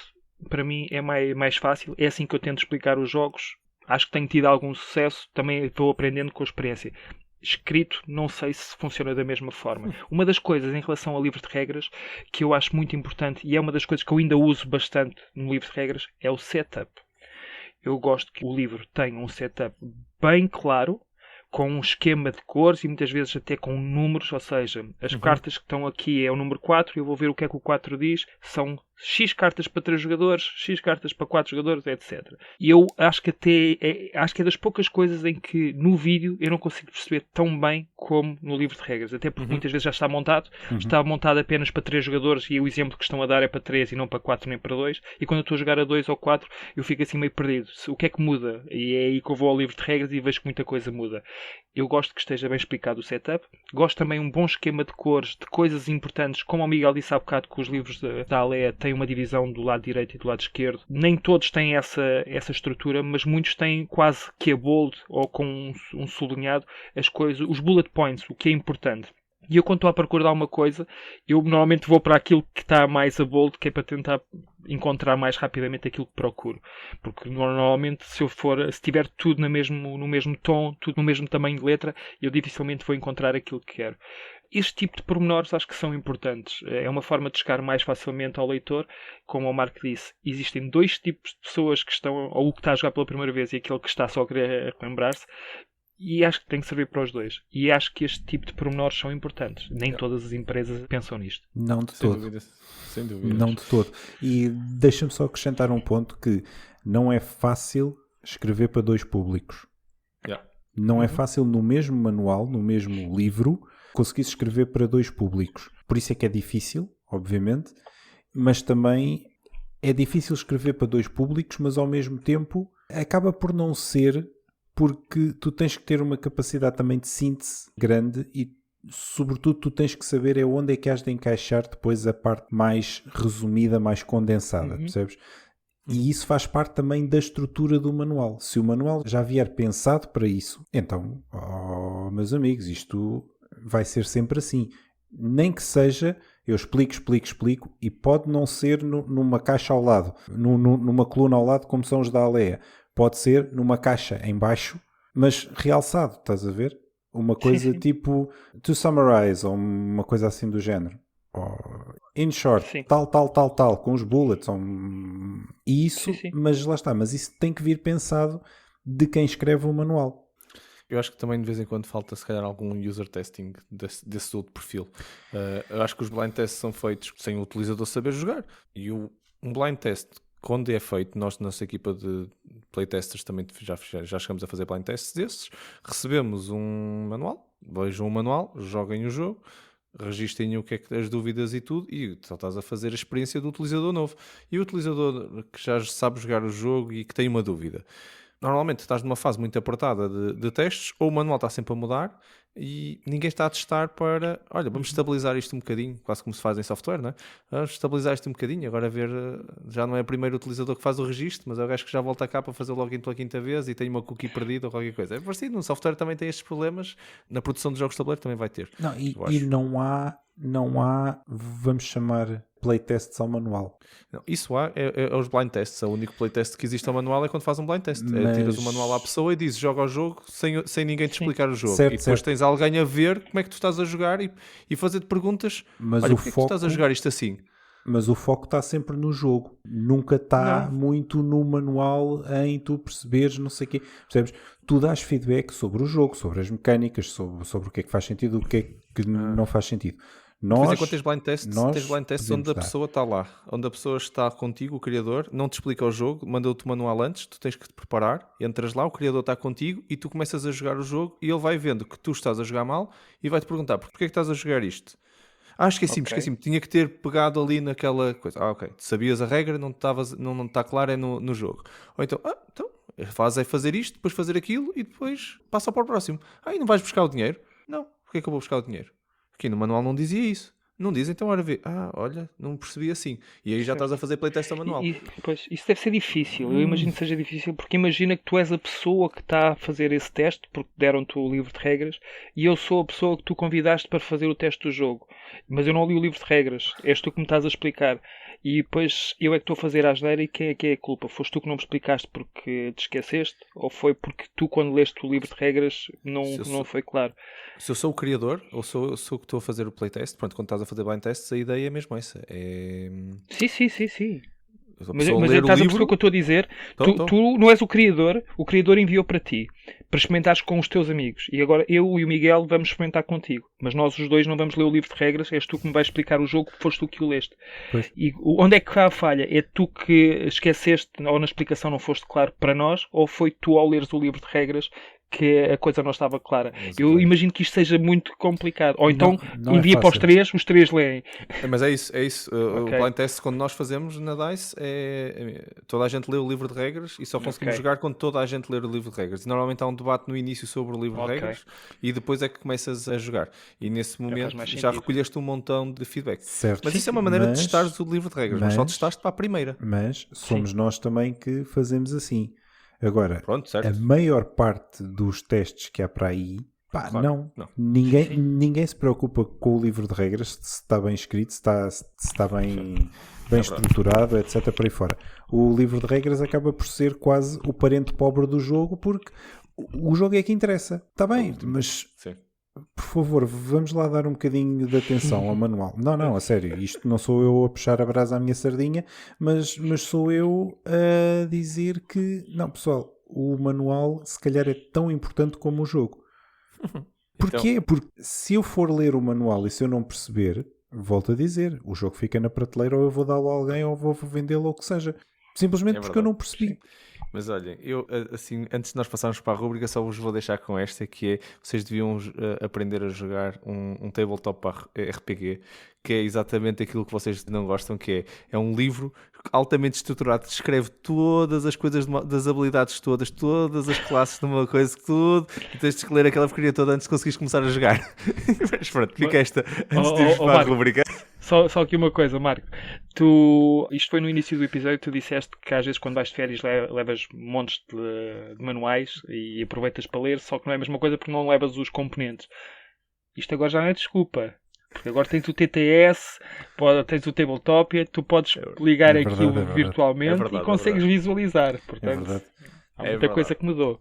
para mim, é mais fácil. É assim que eu tento explicar os jogos. Acho que tenho tido algum sucesso. Também vou aprendendo com a experiência. Escrito, não sei se funciona da mesma forma. Uma das coisas em relação ao livro de regras que eu acho muito importante e é uma das coisas que eu ainda uso bastante no livro de regras é o setup. Eu gosto que o livro tenha um setup bem claro, com um esquema de cores e muitas vezes até com números, ou seja, as cartas que estão aqui é o número 4 e eu vou ver o que é que o 4 diz, são X cartas para 3 jogadores, X cartas para 4 jogadores, etc. E eu acho que acho que é das poucas coisas em que no vídeo eu não consigo perceber tão bem como no livro de regras, até porque muitas vezes já está montado apenas para 3 jogadores e o exemplo que estão a dar é para 3 e não para 4 nem para 2, e quando eu estou a jogar a 2 ou 4 eu fico assim meio perdido. O que é que muda? E é aí que eu vou ao livro de regras e vejo que muita coisa muda. Eu gosto que esteja bem explicado o setup, gosto também um bom esquema de cores, de coisas importantes, como o Miguel disse há bocado que os livros da Alea têm uma divisão do lado direito e do lado esquerdo. Nem todos têm essa estrutura, mas muitos têm quase que a bold ou com um sublinhado as coisas, os bullet points, o que é importante. E eu, quando estou à procura de alguma coisa, eu normalmente vou para aquilo que está mais a bold, que é para tentar encontrar mais rapidamente aquilo que procuro. Porque normalmente, se tiver tudo no mesmo tom, tudo no mesmo tamanho de letra, eu dificilmente vou encontrar aquilo que quero. Este tipo de pormenores acho que são importantes. É uma forma de chegar mais facilmente ao leitor. Como o Marco disse, existem dois tipos de pessoas que estão, ou o que está a jogar pela primeira vez e aquele que está só a querer relembrar-se. E acho que tem que servir para os dois. E acho que este tipo de pormenores são importantes. Nem todas as empresas pensam nisto. Não de Sem todo. dúvida. Sem dúvida. Não de todo. E deixa-me só acrescentar um ponto que não é fácil escrever para dois públicos. Não é fácil no mesmo manual, no mesmo livro, conseguir escrever para dois públicos. Por isso é que é difícil, obviamente, mas também é difícil escrever para dois públicos, mas ao mesmo tempo acaba por não ser, porque tu tens que ter uma capacidade também de síntese grande e, sobretudo, tu tens que saber onde é que has de encaixar depois a parte mais resumida, mais condensada, percebes? E isso faz parte também da estrutura do manual. Se o manual já vier pensado para isso, então, meus amigos, isto vai ser sempre assim. Nem que seja, eu explico, e pode não ser numa caixa ao lado, numa coluna ao lado, como são os da Alea. Pode ser numa caixa em baixo, mas realçado, estás a ver? Uma coisa tipo to summarize, ou uma coisa assim do género. In short, tal, com os bullets. E isso, mas lá está, mas isso tem que vir pensado de quem escreve o manual. Eu acho que também de vez em quando falta se calhar algum user testing desse outro perfil. Eu acho que os blind tests são feitos sem o utilizador saber jogar. E um blind test, quando é feito, nós na nossa equipa de playtesters também já chegamos a fazer blind tests desses, recebemos um manual, vejam o manual, joguem o jogo, registrem o que é que as dúvidas e tudo, e só estás a fazer a experiência do utilizador novo. E o utilizador que já sabe jogar o jogo e que tem uma dúvida, normalmente estás numa fase muito apertada de testes, ou o manual está sempre a mudar e ninguém está a testar para, olha, vamos estabilizar isto um bocadinho, quase como se faz em software, não é? Vamos estabilizar isto um bocadinho, agora ver, já não é o primeiro utilizador que faz o registro, mas é o gajo que já volta cá para fazer o login pela quinta vez e tem uma cookie perdida ou qualquer coisa. É parecido, no software também tem estes problemas, na produção de jogos de tabuleiro também vai ter. Não, e não há, vamos chamar, playtests ao manual. Não, isso é os blind tests. O único playtest que existe ao manual é quando faz um blind test. Tiras o manual à pessoa e dizes joga o jogo sem ninguém te explicar o jogo. Certo, e depois tens alguém a ver como é que tu estás a jogar e fazer-te perguntas. Mas olha, porque é que tu estás a jogar isto assim? Mas o foco está sempre no jogo. Nunca está muito no manual em tu perceberes não sei o quê. Percebes? Tu dás feedback sobre o jogo, sobre as mecânicas, sobre o que é que faz sentido, o que é que não faz sentido. De vez em Nós, quando tens blind tests onde podemos a dar. pessoa está lá, onde a pessoa está contigo, o criador, não te explica o jogo, manda-te o manual antes, tu tens que te preparar, entras lá, o criador está contigo e tu começas a jogar o jogo e ele vai vendo que tu estás a jogar mal e vai-te perguntar porquê é que estás a jogar isto? Esqueci-me, tinha que ter pegado ali naquela coisa. Ok, sabias a regra, não está claro, é no jogo. Ou então, faz fazer isto, depois fazer aquilo e depois passa para o próximo. E não vais buscar o dinheiro? Não, porquê é que eu vou buscar o dinheiro? Aqui no manual não dizia isso. Não diz, então ora vê. Olha, não percebi assim. E aí já estás a fazer playtest ao manual. Pois, isso deve ser difícil. Eu imagino que seja difícil, porque imagina que tu és a pessoa que está a fazer esse teste, porque deram-te o livro de regras, e eu sou a pessoa que tu convidaste para fazer o teste do jogo. Mas eu não li o livro de regras. És tu que me estás a explicar. E depois eu é que estou a fazer a asneira e quem é que é a culpa? Foste tu que não me explicaste porque te esqueceste? Ou foi porque tu, quando leste o livro de regras, não foi claro? Se eu sou o criador, ou sou o que estou a fazer o playtest, pronto, quando estás a fazer blind tests, a ideia é mesmo essa. Sim. A Mas pessoa ler o estás a perceber livro. o que eu estou a dizer? Tô. Tu não és o criador enviou para ti, para experimentares com os teus amigos. E agora eu e o Miguel vamos experimentar contigo. Mas nós os dois não vamos ler o livro de regras, és tu que me vais explicar o jogo, foste tu que o leste. Pois. E onde é que há a falha? É tu que esqueceste, ou na explicação não foste claro para nós, ou foi tu ao leres o livro de regras que a coisa não estava clara? Eu imagino que isto seja muito complicado. Ou então não é envia para fácil. os três leem. Mas é isso. O Ok. blind test, quando nós fazemos na DICE, toda a gente lê o livro de regras e só conseguimos jogar quando toda a gente ler o livro de regras. E normalmente há um debate no início sobre o livro de regras e depois é que começas a jogar. E nesse momento mais já sentido. recolheste um montão de feedback. Certo. Mas isso é uma maneira de testares o livro de regras. Mas só testaste para a primeira. Mas somos nós também que fazemos assim. Agora, Pronto, certo. a maior parte dos testes que há para aí, Claro, não. Ninguém se preocupa com o livro de regras, se está bem escrito, se está bem estruturado, etc. Por aí fora. O livro de regras acaba por ser quase o parente pobre do jogo, porque o jogo é que interessa. Está bem, mas... Sim. Por favor, vamos lá dar um bocadinho de atenção ao manual. Não, a sério, isto não sou eu a puxar a brasa à minha sardinha, mas sou eu a dizer que, não, pessoal, o manual se calhar é tão importante como o jogo. Porquê? Então... Porque se eu for ler o manual e se eu não perceber, volto a dizer, o jogo fica na prateleira ou eu vou dá-lo a alguém ou vou vendê-lo ou o que seja. Simplesmente porque eu não percebi. Sim. Mas olhem, eu assim, antes de nós passarmos para a rubrica, só vos vou deixar com esta, que é, vocês deviam aprender a jogar um tabletop RPG, que é exatamente aquilo que vocês não gostam, que é um livro altamente estruturado, que descreve todas as coisas, das habilidades todas as classes de uma coisa, tudo, e tens de escolher aquela porcaria toda antes de conseguires começar a jogar. Mas pronto, fica esta, antes de irmos para a rubrica. Só aqui uma coisa, Marco. Isto foi no início do episódio, tu disseste que às vezes quando vais de férias levas montes de manuais e aproveitas para ler, só que não é a mesma coisa porque não levas os componentes. Isto agora já não é desculpa. Porque agora tens o TTS, tens o Tabletopia, tu podes ligar aquilo virtualmente e consegues visualizar. Portanto, há muita coisa que mudou.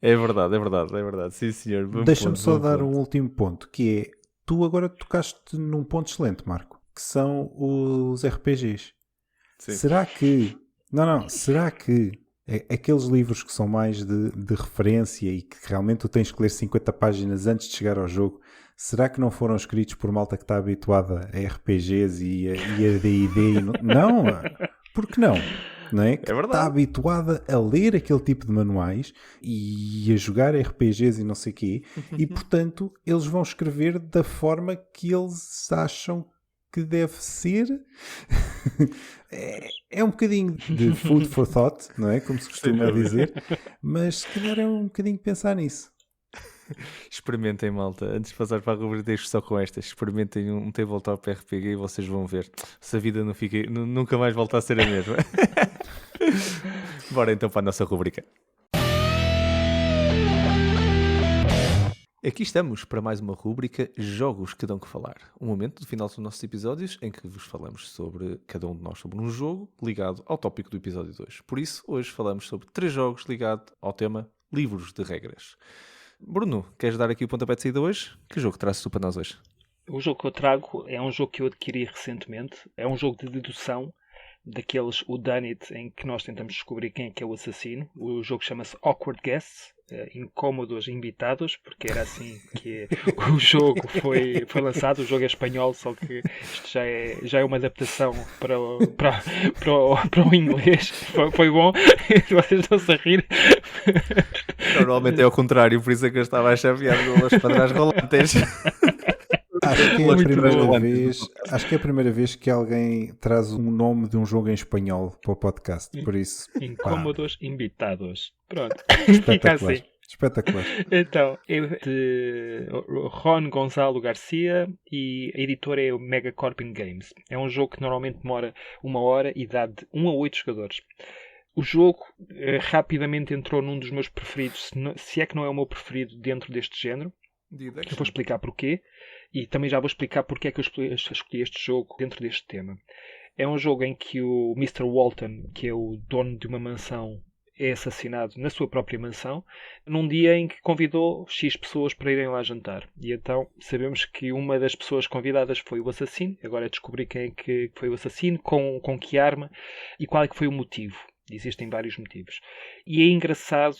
É verdade. Sim, senhor. Deixa-me só dar um último ponto, que é, tu agora tocaste num ponto excelente, Marco, que são os RPGs. Sim. Será que aqueles livros que são mais de referência e que realmente tu tens que ler 50 páginas antes de chegar ao jogo, será que não foram escritos por malta que está habituada a RPGs e a D&D? Não, por que não? Não é? Que está habituada a ler aquele tipo de manuais e a jogar RPGs e não sei o quê, e portanto eles vão escrever da forma que eles acham que deve ser. É um bocadinho de food for thought, não é? Como se costuma dizer, mas se calhar é um bocadinho pensar nisso. Experimentem, malta, antes de passar para a rubrica, deixo só com esta. Experimentem um tabletop RPG e vocês vão ver se a vida nunca mais volta a ser a mesma. Bora então para a nossa rubrica. Aqui estamos para mais uma rúbrica Jogos que dão que falar. Um momento do final dos nossos episódios em que vos falamos sobre, cada um de nós, sobre um jogo ligado ao tópico do episódio 2. Por isso, hoje falamos sobre 3 jogos ligados ao tema livros de regras. Bruno, queres dar aqui o pontapé de saída hoje? Que jogo trazes tu para nós hoje? O jogo que eu trago é um jogo que eu adquiri recentemente. É um jogo de dedução daqueles whodunit em que nós tentamos descobrir quem é que é o assassino. O jogo chama-se Awkward Guests, incómodos invitados, porque era assim que o jogo foi lançado. O jogo é espanhol, só que isto já é uma adaptação para o inglês. Foi bom. Vocês estão-se a rir. Normalmente é ao contrário, por isso é que eu estava a chavear as padrões rolantes. Acho que é a primeira vez que alguém traz um nome de um jogo em espanhol para o podcast, por isso... Incómodos invitados. Pronto. Espetacular. Fica assim. Espetacular. Então, é de Ron Gonzalo Garcia e a editora é o Megacorping Games. É um jogo que normalmente demora 1 hora e dá de 1 a 8 jogadores. O jogo rapidamente entrou num dos meus preferidos, se é que não é o meu preferido dentro deste género. Eu vou explicar porquê e também já vou explicar porque é que eu escolhi este jogo dentro deste tema. É um jogo em que o Mr. Walton, que é o dono de uma mansão, é assassinado na sua própria mansão, num dia em que convidou X pessoas para irem lá jantar. E então sabemos que uma das pessoas convidadas foi o assassino. Agora é descobrir quem é que foi o assassino, com que arma e qual é que foi o motivo. Existem vários motivos. E é engraçado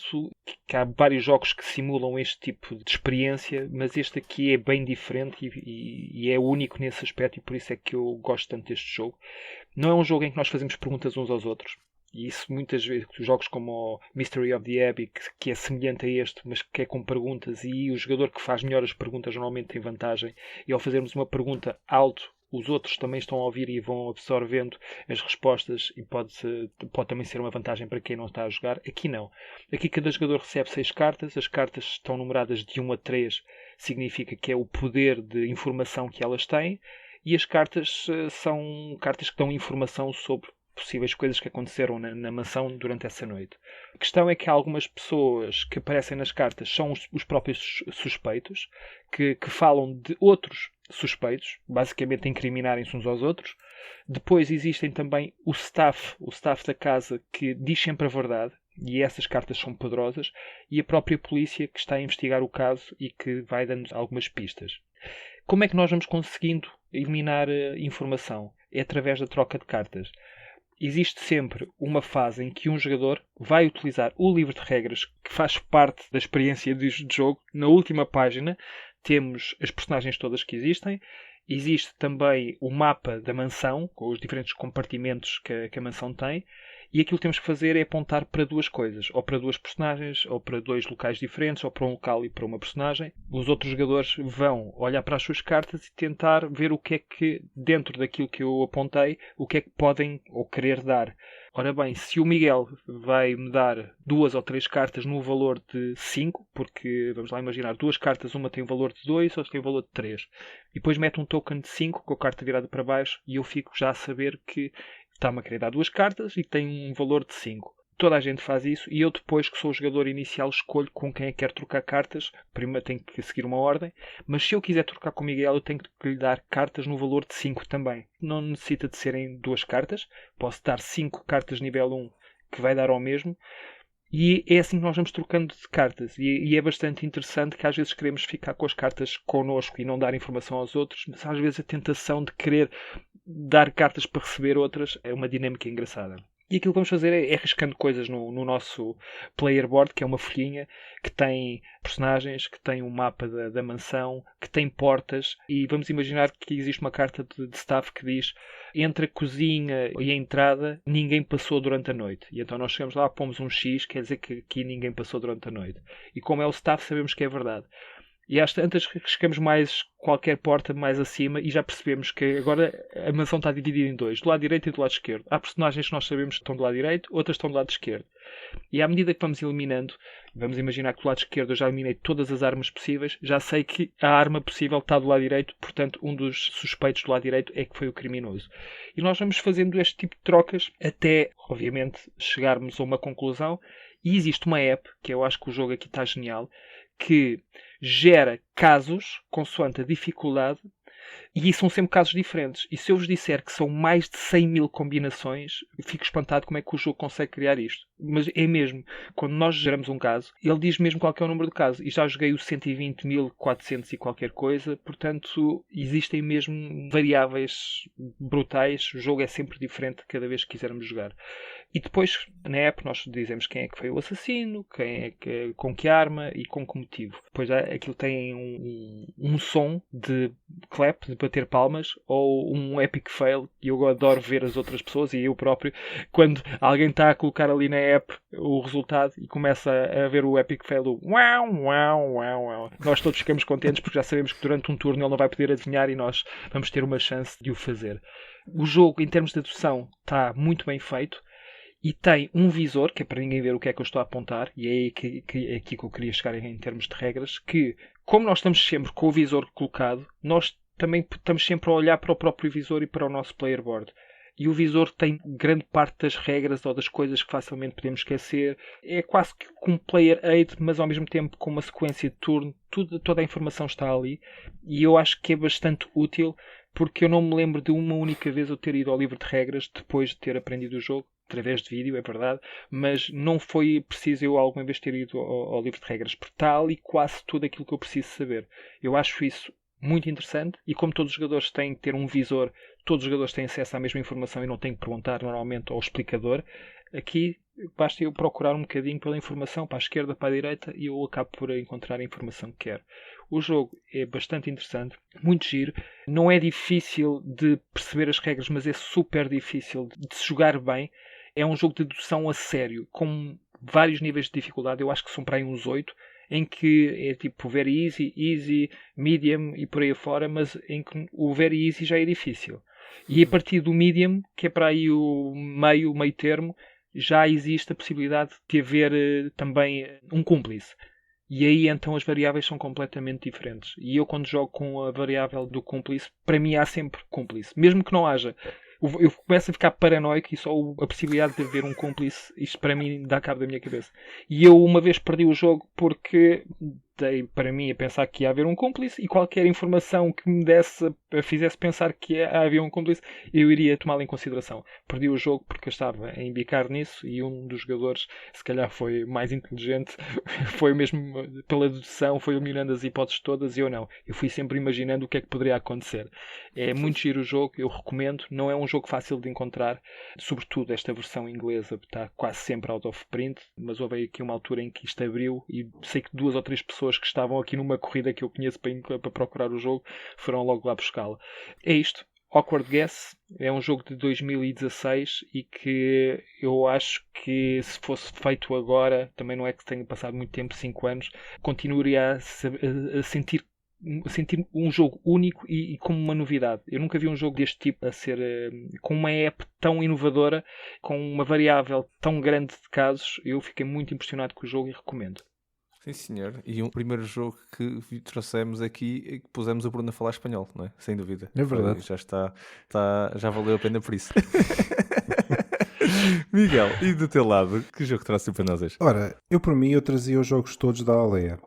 que há vários jogos que simulam este tipo de experiência, mas este aqui é bem diferente e é único nesse aspecto, e por isso é que eu gosto tanto deste jogo. Não é um jogo em que nós fazemos perguntas uns aos outros. E isso muitas vezes, jogos como o Mystery of the Abbey, que é semelhante a este, mas que é com perguntas, e o jogador que faz melhor as perguntas normalmente tem vantagem, e ao fazermos uma pergunta alto, os outros também estão a ouvir e vão absorvendo as respostas, e pode também ser uma vantagem para quem não está a jogar. Aqui não. Aqui cada jogador recebe 6 cartas, as cartas estão numeradas de 1 a 3, significa que é o poder de informação que elas têm, e as cartas são cartas que dão informação sobre possíveis coisas que aconteceram na mansão durante essa noite. A questão é que algumas pessoas que aparecem nas cartas são os próprios suspeitos, que falam de outros suspeitos, basicamente a incriminarem-se uns aos outros. Depois existem também o staff da casa, que diz sempre a verdade, e essas cartas são poderosas, e a própria polícia que está a investigar o caso e que vai dando algumas pistas. Como é que nós vamos conseguindo eliminar informação? É através da troca de cartas. Existe sempre uma fase em que um jogador vai utilizar o livro de regras que faz parte da experiência de jogo. Na última página temos as personagens todas que existem. Existe também o mapa da mansão, com os diferentes compartimentos que a mansão tem. E aquilo que temos que fazer é apontar para 2 coisas. Ou para 2 personagens, ou para 2 locais diferentes, ou para um local e para uma personagem. Os outros jogadores vão olhar para as suas cartas e tentar ver o que é que, dentro daquilo que eu apontei, o que é que podem ou querer dar. Ora bem, se o Miguel vai me dar 2 ou 3 cartas no valor de 5, porque, vamos lá imaginar, 2 cartas, uma tem um valor de 2, outra tem um valor de 3. E depois mete um token de 5 com a carta virada para baixo e eu fico já a saber que está-me a querer dar 2 cartas e tem um valor de 5. Toda a gente faz isso e eu depois, que sou o jogador inicial, escolho com quem é que quero trocar cartas. Primeiro tenho que seguir uma ordem, mas se eu quiser trocar com o Miguel, eu tenho que lhe dar cartas no valor de 5 também. Não necessita de serem 2 cartas, posso dar 5 cartas nível 1 que vai dar ao mesmo. E é assim que nós vamos trocando de cartas. E é bastante interessante que às vezes queremos ficar com as cartas connosco e não dar informação aos outros, mas às vezes a tentação de querer dar cartas para receber outras é uma dinâmica engraçada. E aquilo que vamos fazer é riscando coisas no nosso player board, que é uma folhinha que tem personagens, que tem um mapa da mansão, que tem portas, e vamos imaginar que existe uma carta de staff que diz: entre a cozinha e a entrada ninguém passou durante a noite. E então nós chegamos lá, pomos um X, quer dizer que aqui ninguém passou durante a noite. E como é o staff, sabemos que é verdade. E às tantas riscamos mais qualquer porta mais acima e já percebemos que agora a mansão está dividida em 2, do lado direito e do lado esquerdo. Há personagens que nós sabemos que estão do lado direito, outras estão do lado esquerdo. E à medida que vamos eliminando, vamos imaginar que do lado esquerdo eu já eliminei todas as armas possíveis, já sei que a arma possível está do lado direito, portanto um dos suspeitos do lado direito é que foi o criminoso. E nós vamos fazendo este tipo de trocas até, obviamente, chegarmos a uma conclusão. E existe uma app, que eu acho que o jogo aqui está genial, que gera casos consoante a dificuldade, e são sempre casos diferentes. E se eu vos disser que são mais de 100 mil combinações, eu fico espantado como é que o jogo consegue criar isto. mas é mesmo, quando nós geramos um caso, ele diz mesmo qual é o número do caso. E já joguei o 120.400 e qualquer coisa, portanto, existem mesmo variáveis brutais. O jogo é sempre diferente cada vez que quisermos jogar. E depois, na app, nós dizemos quem é que foi o assassino, quem é que, com que arma e com que motivo. Depois aquilo tem um som de clap, de bater palmas, ou um epic fail, e eu adoro ver as outras pessoas, e eu próprio, quando alguém está a colocar ali na app o resultado e começa a ver o epic fail, o uau, uau, uau, uau. Nós todos ficamos contentes porque já sabemos que durante um turno ele não vai poder adivinhar e nós vamos ter uma chance de o fazer. O jogo, em termos de dedução, está muito bem feito. E tem um visor, que é para ninguém ver o que é que eu estou a apontar, e é aqui que eu queria chegar em termos de regras, que, como nós estamos sempre com o visor colocado, nós também estamos sempre a olhar para o próprio visor e para o nosso player board. E o visor tem grande parte das regras ou das coisas que facilmente podemos esquecer. É quase que um player aid, mas ao mesmo tempo com uma sequência de turno. Toda a informação está ali. E eu acho que é bastante útil, porque eu não me lembro de uma única vez eu ter ido ao livro de regras depois de ter aprendido o jogo. Através de vídeo, é verdade, mas não foi preciso eu alguma vez ter ido ao livro de regras, porque está ali quase tudo aquilo que eu preciso saber. Eu acho isso muito interessante e como todos os jogadores têm que ter um visor, todos os jogadores têm acesso à mesma informação e não têm que perguntar normalmente ao explicador, aqui basta eu procurar um bocadinho pela informação para a esquerda, para a direita e eu acabo por encontrar a informação que quero. O jogo é bastante interessante, muito giro, não é difícil de perceber as regras, mas é super difícil de se jogar bem. É um jogo de dedução a sério, com vários níveis de dificuldade, eu acho que são para aí uns 8, em que é tipo very easy, easy, medium e por aí afora, mas em que o very easy já é difícil. E a partir do medium, que é para aí o meio termo, já existe a possibilidade de haver também um cúmplice. E aí então as variáveis são completamente diferentes. E eu quando jogo com a variável do cúmplice, para mim há sempre cúmplice. Mesmo que não haja. Eu começo a ficar paranoico e só a possibilidade de haver um cúmplice, isto para mim dá cabo da minha cabeça. E eu uma vez perdi o jogo porque dei para mim a pensar que ia haver um cúmplice e qualquer informação que me fizesse pensar que havia um cúmplice, eu iria tomá-la em consideração. Perdi o jogo porque eu estava a embicar nisso e um dos jogadores, se calhar foi mais inteligente, foi mesmo pela dedução, foi eliminando as hipóteses todas e eu não. Eu fui sempre imaginando o que é que poderia acontecer. É muito giro o jogo, eu recomendo. Não é um jogo fácil de encontrar, sobretudo esta versão inglesa está quase sempre out of print, mas houve aqui uma altura em que isto abriu e sei que 2 ou 3 pessoas que estavam aqui numa corrida que eu conheço para procurar o jogo foram logo lá buscá-lo. É isto. Awkward Guess é um jogo de 2016 e que eu acho que se fosse feito agora, também não é que tenha passado muito tempo, 5 anos, continuaria a sentir um jogo único e como uma novidade. Eu nunca vi um jogo deste tipo a ser com uma app tão inovadora, com uma variável tão grande de casos. Eu fiquei muito impressionado com o jogo e recomendo. Sim, senhor. E um primeiro jogo que trouxemos aqui e que pusemos o Bruno a falar espanhol, não é? Sem dúvida. É verdade. Já já valeu a pena por isso. Miguel, e do teu lado, que jogo trouxe para nós hoje? Ora, por mim, eu trazia os jogos todos da Alea.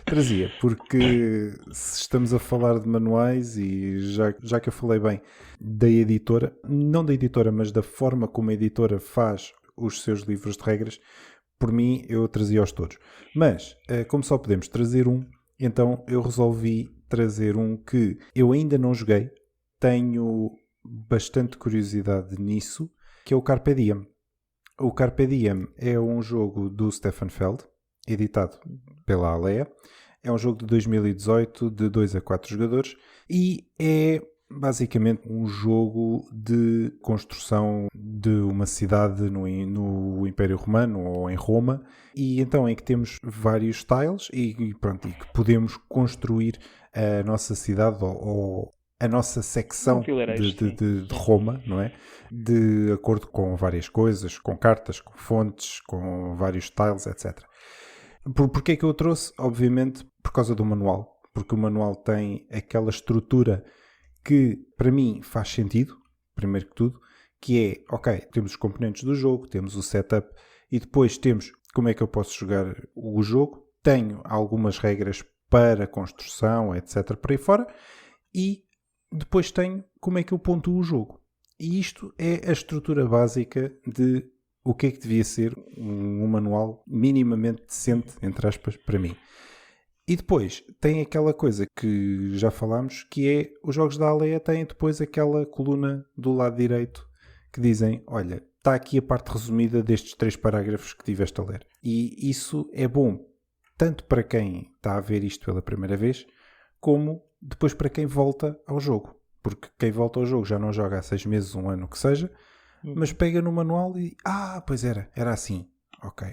Trazia, porque se estamos a falar de manuais e já que eu falei bem da editora, não da editora, mas da forma como a editora faz os seus livros de regras, por mim eu trazia-os todos. Mas, como só podemos trazer um, então eu resolvi trazer um que eu ainda não joguei, tenho bastante curiosidade nisso, que é o Carpe Diem. O Carpe Diem é um jogo do Stefan Feld, editado pela Alea. É um jogo de 2018, de 2 a 4 jogadores, e é basicamente um jogo de construção de uma cidade no Império Romano ou em Roma, e então é que temos vários tiles e que podemos construir a nossa cidade ou a nossa secção de Roma, não é? De acordo com várias coisas, com cartas, com fontes, com vários tiles, etc. Porquê é que eu trouxe? Obviamente por causa do manual, porque o manual tem aquela estrutura que para mim faz sentido, primeiro que tudo, que é, ok, temos os componentes do jogo, temos o setup e depois temos como é que eu posso jogar o jogo, tenho algumas regras para construção, etc, por aí fora, e depois tenho como é que eu pontuo o jogo. E isto é a estrutura básica de o que é que devia ser um manual minimamente decente, entre aspas, para mim. E depois tem aquela coisa que já falámos, que é os jogos da Alea têm depois aquela coluna do lado direito que dizem, olha, está aqui a parte resumida destes 3 parágrafos que tiveste a ler. E isso é bom tanto para quem está a ver isto pela primeira vez, como depois para quem volta ao jogo. Porque quem volta ao jogo já não joga há 6 meses, 1 ano, o que seja, mas pega no manual e... pois era assim. Ok.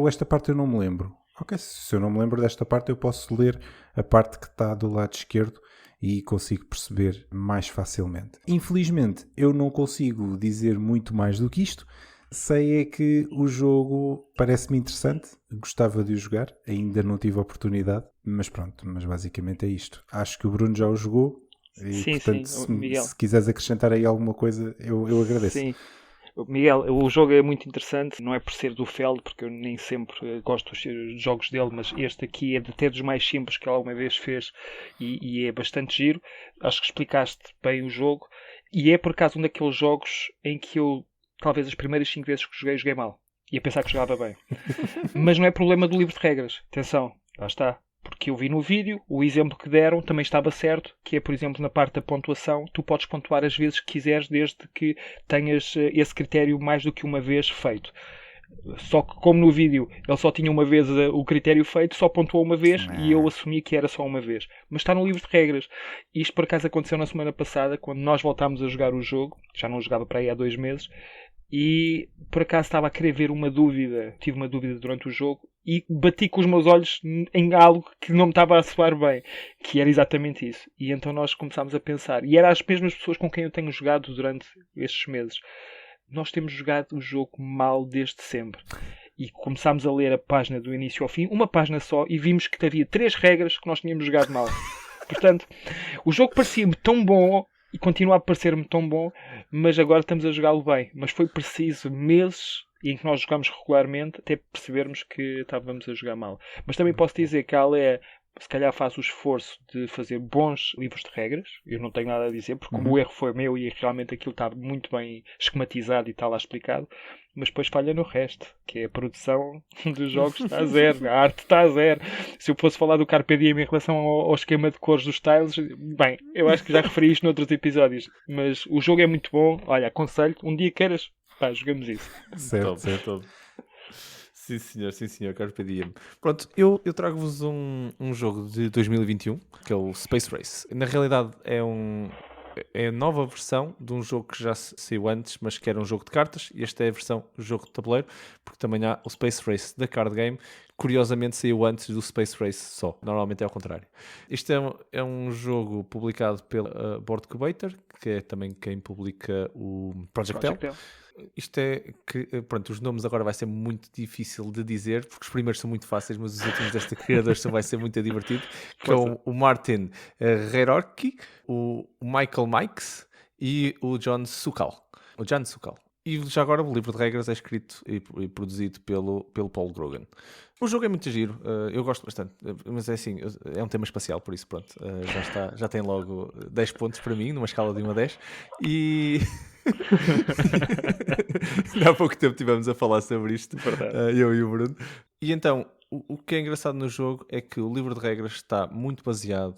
Esta parte eu não me lembro. Ok, se eu não me lembro desta parte, eu posso ler a parte que está do lado esquerdo e consigo perceber mais facilmente. Infelizmente, eu não consigo dizer muito mais do que isto. Sei é que o jogo parece-me interessante, gostava de o jogar, ainda não tive a oportunidade, mas pronto, mas basicamente é isto. Acho que o Bruno já o jogou e, Sim, portanto, sim, Miguel. se quiseres acrescentar aí alguma coisa, eu agradeço. Sim. Miguel, o jogo é muito interessante, não é por ser do Feld, porque eu nem sempre gosto dos jogos dele, mas este aqui é até dos mais simples que ele alguma vez fez e é bastante giro. Acho que explicaste bem o jogo e é por acaso um daqueles jogos em que eu, talvez as primeiras 5 vezes que joguei mal. Ia pensar que jogava bem. Mas não é problema do livro de regras. Atenção, lá está. Porque eu vi no vídeo, o exemplo que deram também estava certo, que é, por exemplo, na parte da pontuação, tu podes pontuar as vezes que quiseres, desde que tenhas esse critério mais do que uma vez feito. Só que, como no vídeo ele só tinha uma vez o critério feito, só pontuou uma vez e eu assumi que era só uma vez. Mas está no livro de regras. Isto, por acaso, aconteceu na semana passada, quando nós voltámos a jogar o jogo. Já não jogava para aí há 2 meses. E, por acaso, estava a querer ver uma dúvida. Tive uma dúvida durante o jogo e bati com os meus olhos em algo que não me estava a soar bem, que era exatamente isso. E então nós começámos a pensar, e eram as mesmas pessoas com quem eu tenho jogado durante estes meses. Nós temos jogado o jogo mal desde sempre. E começámos a ler a página do início ao fim, uma página só, e vimos que havia 3 regras que nós tínhamos jogado mal. Portanto, o jogo parecia-me tão bom e continua a parecer-me tão bom, mas agora estamos a jogá-lo bem. Mas foi preciso meses em que nós jogamos regularmente até percebermos que estávamos a jogar mal. Mas também posso dizer que a Ale se calhar faz o esforço de fazer bons livros de regras. Eu não tenho nada a dizer, porque como o erro foi meu e realmente aquilo está muito bem esquematizado e está lá explicado, mas depois falha no resto, que é a produção dos jogos está a zero, a arte está a zero. Se eu fosse falar do Carpe Diem em relação ao esquema de cores dos tiles, bem, eu acho que já referi isto noutros episódios, mas o jogo é muito bom. Olha, aconselho, um dia queiras, pá, jogamos isso. Certo. Sim senhor, Carpe Diem. Pronto, eu trago-vos um jogo de 2021, que é o Space Race. Na realidade é a nova versão de um jogo que já saiu antes, mas que era um jogo de cartas. Esta é a versão do jogo de tabuleiro, porque também há o Space Race da card game. Curiosamente saiu antes do Space Race só. Normalmente é ao contrário. Este é um jogo publicado pela Board Cubator, que é também quem publica o Project L. Isto é que, pronto, os nomes agora vai ser muito difícil de dizer, porque os primeiros são muito fáceis, mas os últimos desta criadora vai ser muito divertido, que é o Martin Reirorki, o Michael Mikes e o John Sukal. E já agora o livro de regras é escrito e produzido pelo Paul Grogan. O jogo é muito giro, eu gosto bastante, mas é assim, é um tema espacial, por isso pronto, já tem logo 10 pontos para mim, numa escala de 1 a 10, e... Há pouco tempo estivemos a falar sobre isto, eu e o Bruno. E então, o que é engraçado no jogo é que o livro de regras está muito baseado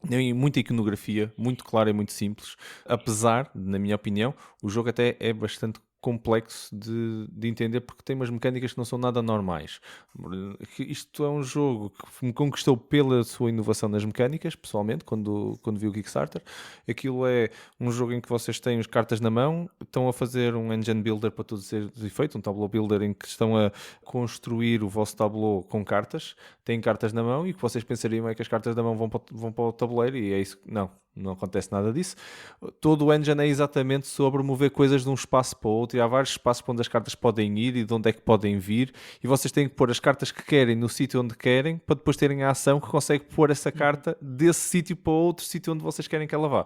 em muita iconografia, muito clara e muito simples. Apesar, na minha opinião, o jogo até é bastante complexo de entender, porque tem umas mecânicas que não são nada normais. Isto é um jogo que me conquistou pela sua inovação nas mecânicas, pessoalmente, quando vi o Kickstarter. Aquilo é um jogo em que vocês têm as cartas na mão, estão a fazer um engine builder para tudo ser feito, um tableau builder em que estão a construir o vosso tableau com cartas, têm cartas na mão, e o que vocês pensariam é que as cartas da mão vão para o tabuleiro, e é isso. Não acontece nada disso. Todo o engine é exatamente sobre mover coisas de um espaço para o outro, e há vários espaços para onde as cartas podem ir e de onde é que podem vir, e vocês têm que pôr as cartas que querem no sítio onde querem, para depois terem a ação que consegue pôr essa carta desse sítio para outro sítio onde vocês querem que ela vá.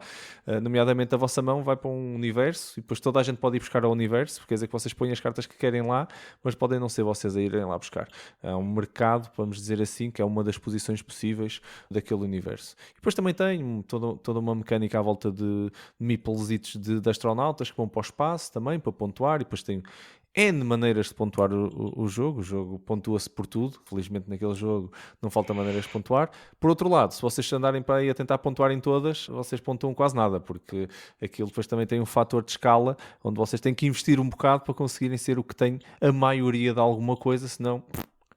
Nomeadamente a vossa mão vai para um universo, e depois toda a gente pode ir buscar ao universo, porque quer dizer que vocês põem as cartas que querem lá, mas podem não ser vocês a irem lá buscar. É um mercado, vamos dizer assim, que é uma das posições possíveis daquele universo. E depois também tem toda toda uma mecânica à volta de meeplesitos de astronautas que vão para o espaço também, para pontuar, e depois tem N maneiras de pontuar o jogo pontua-se por tudo, felizmente naquele jogo não falta maneiras de pontuar. Por outro lado, se vocês andarem para aí a tentar pontuar em todas, vocês pontuam quase nada, porque aquilo depois também tem um fator de escala, onde vocês têm que investir um bocado para conseguirem ser o que tem a maioria de alguma coisa, senão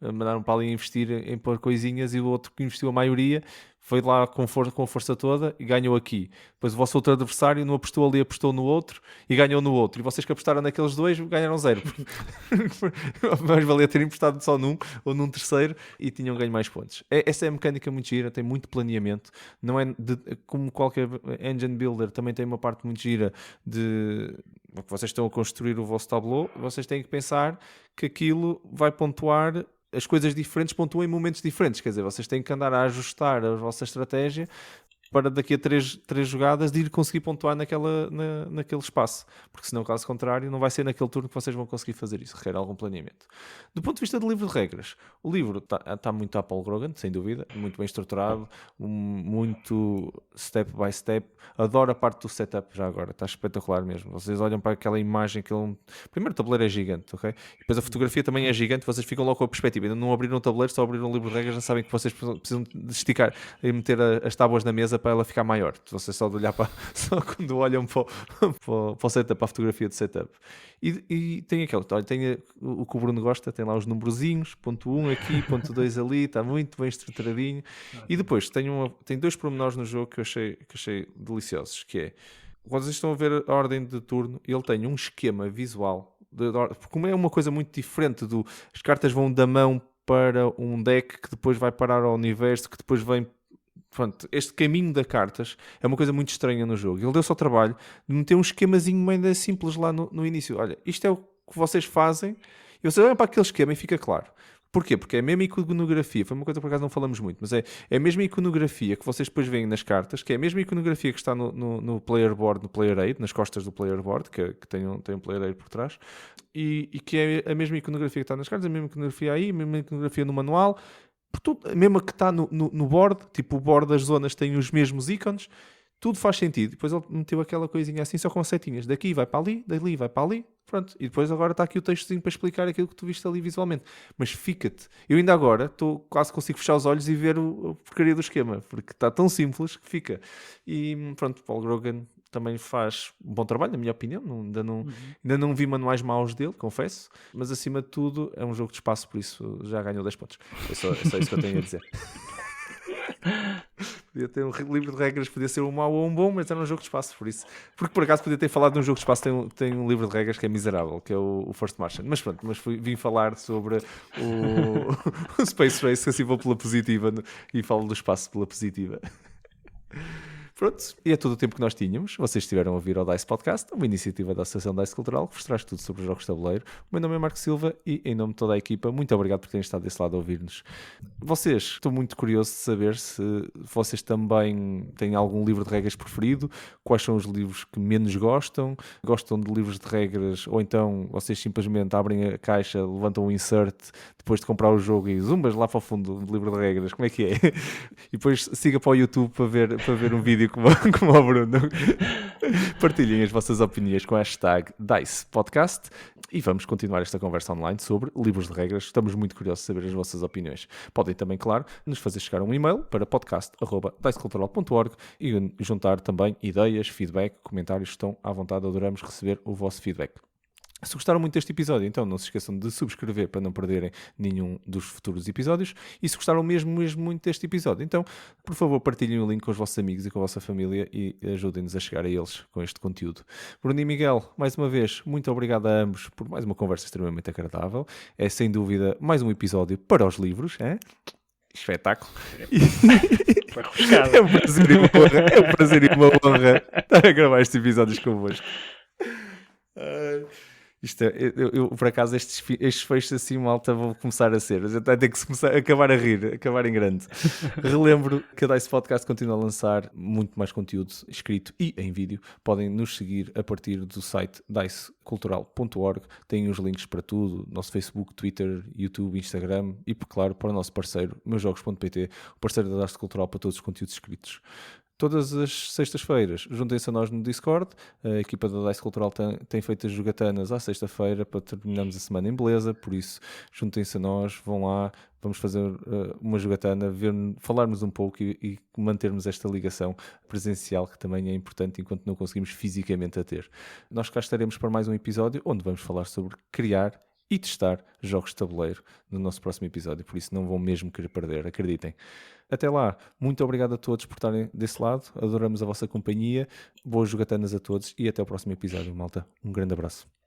mandaram para ali investir em pôr coisinhas e o outro que investiu a maioria foi lá com a força toda e ganhou aqui. Depois o vosso outro adversário não apostou ali, apostou no outro e ganhou no outro. E vocês que apostaram naqueles dois ganharam 0. Mas valia terem apostado só num ou num terceiro e tinham ganho mais pontos. Essa é a mecânica muito gira, tem muito planeamento. Não é como qualquer engine builder, também tem uma parte muito gira de que vocês estão a construir o vosso tableau. Vocês têm que pensar que aquilo vai pontuar. As coisas diferentes pontuam em momentos diferentes, quer dizer, vocês têm que andar a ajustar a vossa estratégia para daqui a 3 jogadas de ir conseguir pontuar naquele espaço, porque senão, caso contrário, não vai ser naquele turno que vocês vão conseguir fazer isso, requer algum planeamento. Do ponto de vista do livro de regras, o livro está muito a Paul Grogan, sem dúvida, muito bem estruturado, muito step by step, adoro a parte do setup já agora, está espetacular mesmo, vocês olham para aquela imagem, primeiro o tabuleiro é gigante, ok? E depois a fotografia também é gigante, vocês ficam logo com a perspectiva, ainda não abriram o tabuleiro, só abriram o livro de regras, já sabem que vocês precisam de esticar e meter as tábuas na mesa para ela ficar maior. Vocês só de olhar só quando olham para o setup, para a fotografia de setup. E tem aquele, olha, tem o que o Bruno gosta, tem lá os numerozinhos, ponto 1 aqui, ponto 2 ali, está muito bem estruturadinho. E depois tem 2 pormenores no jogo que eu achei deliciosos, que é, quando vocês estão a ver a ordem de turno, ele tem um esquema visual, como é uma coisa muito diferente as cartas vão da mão para um deck que depois vai parar ao universo, que depois vem. Pronto, este caminho de cartas é uma coisa muito estranha no jogo. Ele deu-se ao trabalho de meter um esquemazinho ainda simples lá no início. Olha, isto é o que vocês fazem. E vocês olham para aquele esquema e fica claro. Porquê? Porque é a mesma iconografia. Foi uma coisa que por acaso não falamos muito, mas é a mesma iconografia que vocês depois veem nas cartas, que é a mesma iconografia que está no player board, no player aid, nas costas do player board, que tem um player aid por trás, e que é a mesma iconografia que está nas cartas, a mesma iconografia aí, a mesma iconografia no manual. Tudo, mesmo que está no board, tipo o board das zonas tem os mesmos ícones, tudo faz sentido. Depois ele meteu aquela coisinha assim, só com setinhas, daqui vai para ali, dali vai para ali, pronto. E depois agora está aqui o textozinho para explicar aquilo que tu viste ali visualmente. Mas fica-te. Eu ainda agora quase consigo fechar os olhos e ver a porcaria do esquema, porque está tão simples que fica. E pronto, Paul Grogan também faz um bom trabalho, na minha opinião. Ainda não vi manuais maus dele, confesso, mas acima de tudo é um jogo de espaço, por isso já ganhou 10 pontos. É só isso que eu tenho a dizer. Podia ter um livro de regras, podia ser um mau ou um bom, mas era um jogo de espaço, por isso. Porque por acaso podia ter falado de um jogo de espaço, tem um livro de regras que é miserável, que é o First Martian. Mas pronto, vim falar sobre o Space Race, que assim vou pela positiva e falo do espaço pela positiva. Pronto, e é todo o tempo que nós tínhamos. Vocês estiveram a ouvir ao DICE Podcast, uma iniciativa da Associação DICE Cultural que vos traz tudo sobre os jogos de tabuleiro. O meu nome é Marco Silva e, em nome de toda a equipa, muito obrigado por terem estado desse lado a ouvir-nos. Vocês, estou muito curioso de saber se vocês também têm algum livro de regras preferido, quais são os livros que menos gostam de livros de regras, ou então vocês simplesmente abrem a caixa, levantam um insert depois de comprar o jogo e zumbas lá para o fundo do livro de regras, como é que é? E depois siga para o YouTube para ver um vídeo como o Bruno. Partilhem as vossas opiniões com a hashtag DICE Podcast e vamos continuar esta conversa online sobre livros de regras. Estamos muito curiosos de saber as vossas opiniões. Podem também, claro, nos fazer chegar um e-mail para podcast@dicecultural.org e juntar também ideias, feedback, comentários. Estão à vontade, adoramos receber o vosso feedback. Se gostaram muito deste episódio, então não se esqueçam de subscrever para não perderem nenhum dos futuros episódios. E se gostaram mesmo muito deste episódio, então, por favor, partilhem o link com os vossos amigos e com a vossa família e ajudem-nos a chegar a eles com este conteúdo. Bruno e Miguel, mais uma vez, muito obrigado a ambos por mais uma conversa extremamente agradável. É, sem dúvida, mais um episódio para os livros, é? Espetáculo. Foi arriscado. É um prazer e uma honra estar a gravar estes episódios convosco. Isto eu por acaso estes fechos assim malta vão começar a ser, eu tenho que começar a acabar a rir, acabar em grande. Relembro que a DICE Podcast continua a lançar muito mais conteúdo escrito e em vídeo. Podem nos seguir a partir do site dicecultural.org, tem os links para tudo, nosso Facebook, Twitter, YouTube, Instagram e, claro, para o nosso parceiro meusjogos.pt, o parceiro da DICE Cultural para todos os conteúdos escritos. Todas as sextas-feiras, juntem-se a nós no Discord. A equipa da Dice Cultural tem feito as jogatanas à sexta-feira para terminarmos a semana em beleza. Por isso, juntem-se a nós, vão lá, vamos fazer uma jogatana, falarmos um pouco e mantermos esta ligação presencial, que também é importante enquanto não conseguimos fisicamente a ter. Nós cá estaremos para mais um episódio onde vamos falar sobre criar e testar jogos de tabuleiro no nosso próximo episódio, por isso não vão mesmo querer perder, acreditem. Até lá, muito obrigado a todos por estarem desse lado, adoramos a vossa companhia, boas jogatanas a todos e até o próximo episódio, malta. Um grande abraço.